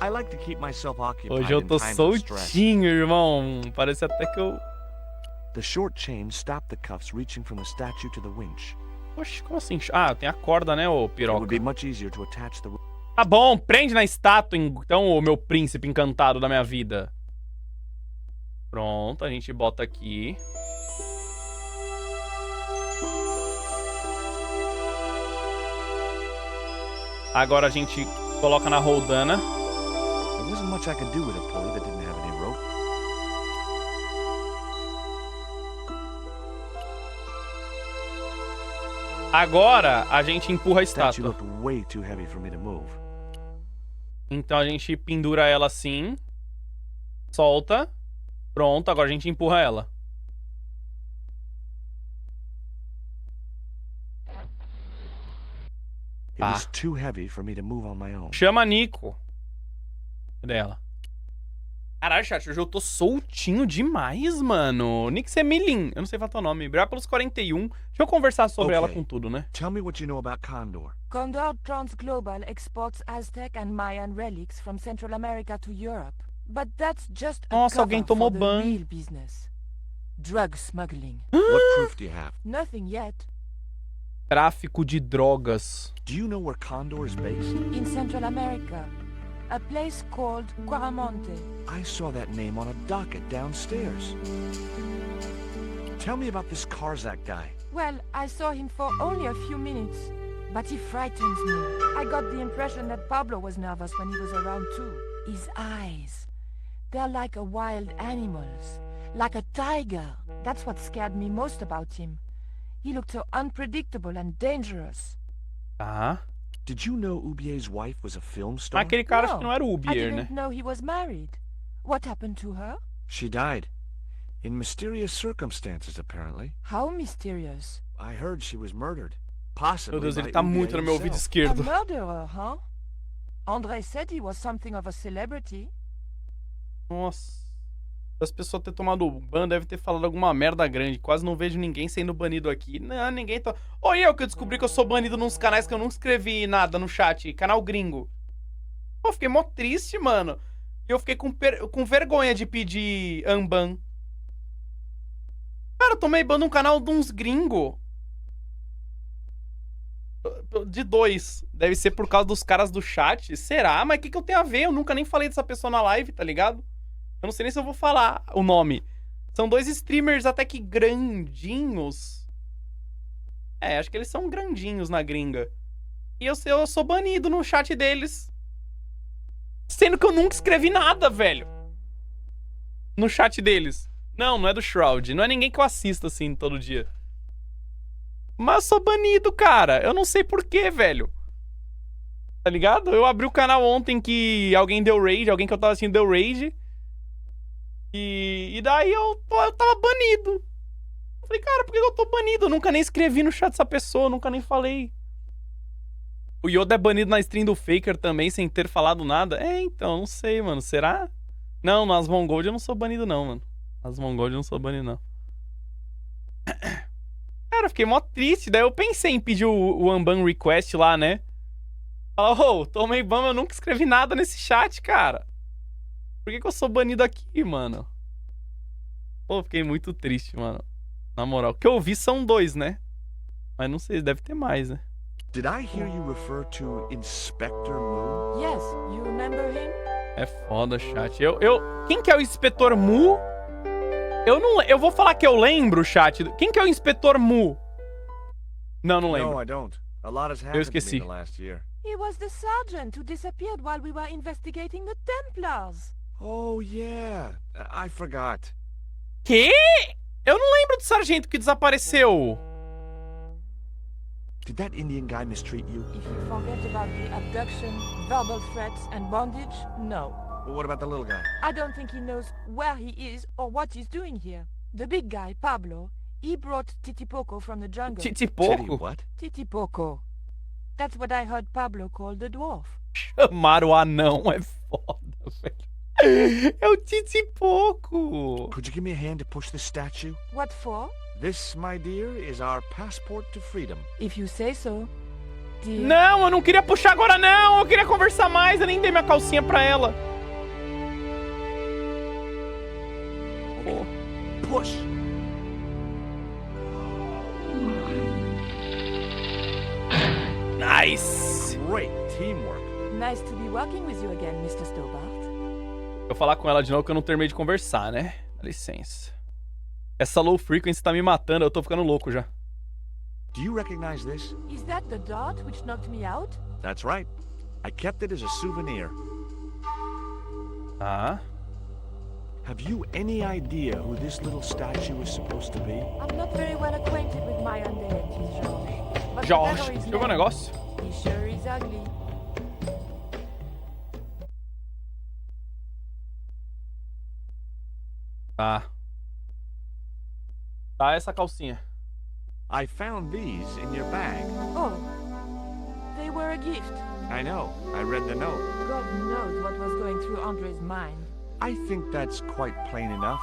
I like to keep myself occupied. Hoje eu tô soltinho, irmão. Parece até que eu The short chain stopped the cuffs reaching from the statue to the winch. Oxe, como assim? Ah, tem a corda, né, ô It piroca? would be much easier to attach the... Tá bom, prende na estátua, então, ô meu príncipe encantado da minha vida. Pronto, a gente bota aqui. Agora a gente coloca na roldana. There wasn't much I could do with a pulley that didn't have any rope. Agora a gente empurra a Statue estátua. looked way too heavy for me to move. Então a gente pendura ela assim. Solta. Pronto, agora a gente empurra ela. It was too heavy for me to move on my own. Chama a Nico. Cadê ela? Caralho, chat, hoje eu tô soltinho demais, mano. Nix Emilin, eu não sei falar teu nome. Obrigado pelos 41. Deixa eu conversar sobre ela com tudo, né? Tell me what you know about Condor. Condor Transglobal exports Aztec and Mayan relics from Central America to Europe. But that's just a Nossa, alguém cover tomou for the ban. real business. Drug smuggling. What proof do you have? Nothing yet. Tráfico de drogas. Do you know where Condor is based? In Central America, a place called Quaramonte. I saw that name on a docket downstairs. Tell me about this Karzak guy. Well, I saw him for only a few minutes, but he frightens me. I got the impression that Pablo was nervous when he was around too. His eyes, they're like a wild animal's, like a tiger. That's what scared me most about him. He looked so unpredictable and dangerous. Tá. Did you know Ubier's wife was a film star? Aquele cara acho No, que não era o I Ubier, né? didn't know he was married. What happened to her? She died. In mysterious circumstances, apparently. How mysterious. I heard she was murdered. Possibly Meu Deus, ele by tá Ubier muito no meu ouvido himself. A esquerdo. murderer, huh? André said he was something of a celebrity. Nossa. As pessoas ter tomado ban deve ter falado alguma merda grande. Quase não vejo ninguém sendo banido aqui. Não, ninguém tá... Ou eu que descobri que eu sou banido nos canais que eu nunca escrevi nada no chat. Canal gringo. Pô, fiquei mó triste, mano. E eu fiquei com vergonha de pedir unban. Cara, eu tomei ban num canal de uns gringos. De 2. Deve ser por causa dos caras do chat. Será? Mas o que eu tenho a ver? Eu nunca nem falei dessa pessoa na live, tá ligado? Eu não sei nem se eu vou falar o nome. São 2 streamers até que grandinhos. É, acho que eles são grandinhos na gringa. E eu sou banido no chat deles. Sendo que eu nunca escrevi nada, velho. No chat deles. Não é do Shroud. Não é ninguém que eu assisto assim todo dia. Mas eu sou banido, cara. Eu não sei porquê, velho. Tá ligado? Eu abri o canal ontem que alguém deu raid. Alguém que eu tava assistindo deu raid. E daí eu tava banido. Eu falei, cara, por que eu tô banido? Eu nunca nem escrevi no chat dessa pessoa, nunca nem falei. O Yoda é banido na stream do Faker também, sem ter falado nada. É, então, não sei, mano. Será? Não, nas Mongold eu não sou banido, não, mano. Nas Mongold eu não sou banido, não. Cara, eu fiquei mó triste. Daí eu pensei em pedir o unban request lá, né? Falar, ô, tomei ban, eu nunca escrevi nada nesse chat, cara. Por que eu sou banido aqui, mano? Pô, fiquei muito triste, mano. Na moral. O que eu vi são 2, né? Mas não sei, deve ter mais, né? Did I hear you refer to Inspector Moon? Yes, you remember him? É foda, chat. Quem que é o Inspetor Mu? Eu vou falar que eu lembro, chat. Quem que é o Inspetor Mu? Não lembro. No, I don't. A lot has Eu happened to me esqueci. the last year. He was the sergeant who disappeared while we were investigating the Templars. Oh, yeah. I forgot. Quê? Eu não lembro do sargento que desapareceu. Did that Indian guy mistreat you? If you forget about the abduction, verbal threats, and bondage, no. Well, what about the little guy? I don't think he knows where he is or what he's doing here. The big guy, Pablo, he brought Titipoco from the jungle. Titty Titipoco? what? Titipoco. That's what I heard Pablo call the dwarf. Chamar o anão é foda, velho. É o Titipoco. Could you give me a hand to push this statue? What for? This, my dear, is our passport to freedom. If you say so. Dear. Não, eu não queria puxar agora, não. Eu queria conversar mais. Eu nem dei minha calcinha pra ela. Push. Nice! Great teamwork. Nice to be working with you again, Mr. Stobart. Vou falar com ela de novo que eu não terminei de conversar, né? Dá licença. Essa low frequency tá me matando, eu tô ficando louco já. Do you recognize this? Is that the dart which knocked me out? That's right. I kept it as a souvenir. Tá. Have you any idea who this little statue is supposed to be? I'm not very well acquainted with my own deities, George. But Jorge, whatever his jogou um name, negócio? he sure is ugly. Tá. Tá essa calcinha. I found these in your bag. Oh, they were a gift. I know. I read the note. God knows what was going through Andre's mind. I think that's quite plain enough.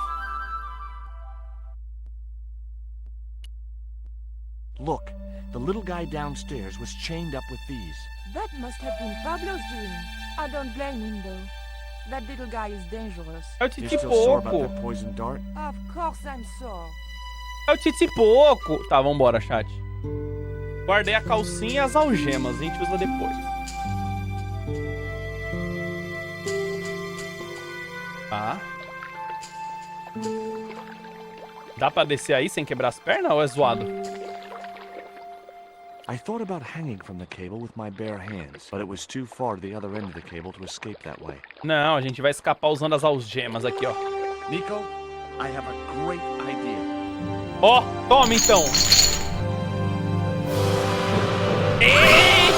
Look, the little guy downstairs was chained up with these. That must have been Pablo's doing. I don't blame him though. That little guy is dangerous. É o You're Titi still sore about Poco. that poison dart? Of course I'm sore. É o Titi Poco. Tá, vambora, chat. Guardei a calcinha e as algemas. A gente usa depois. Tá. Dá pra descer aí sem quebrar as pernas ou é zoado? I thought about hanging from the cable with my bare hands, but it was too far to the other end of the cable to escape that way. Não, a gente vai escapar usando as algemas aqui, ó. Nico, I have a great idea. Ó, toma então. Ei!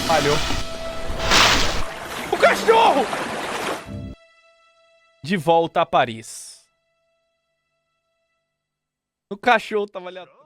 Falhou. O cachorro! De volta a Paris. O cachorro tava ali atrás.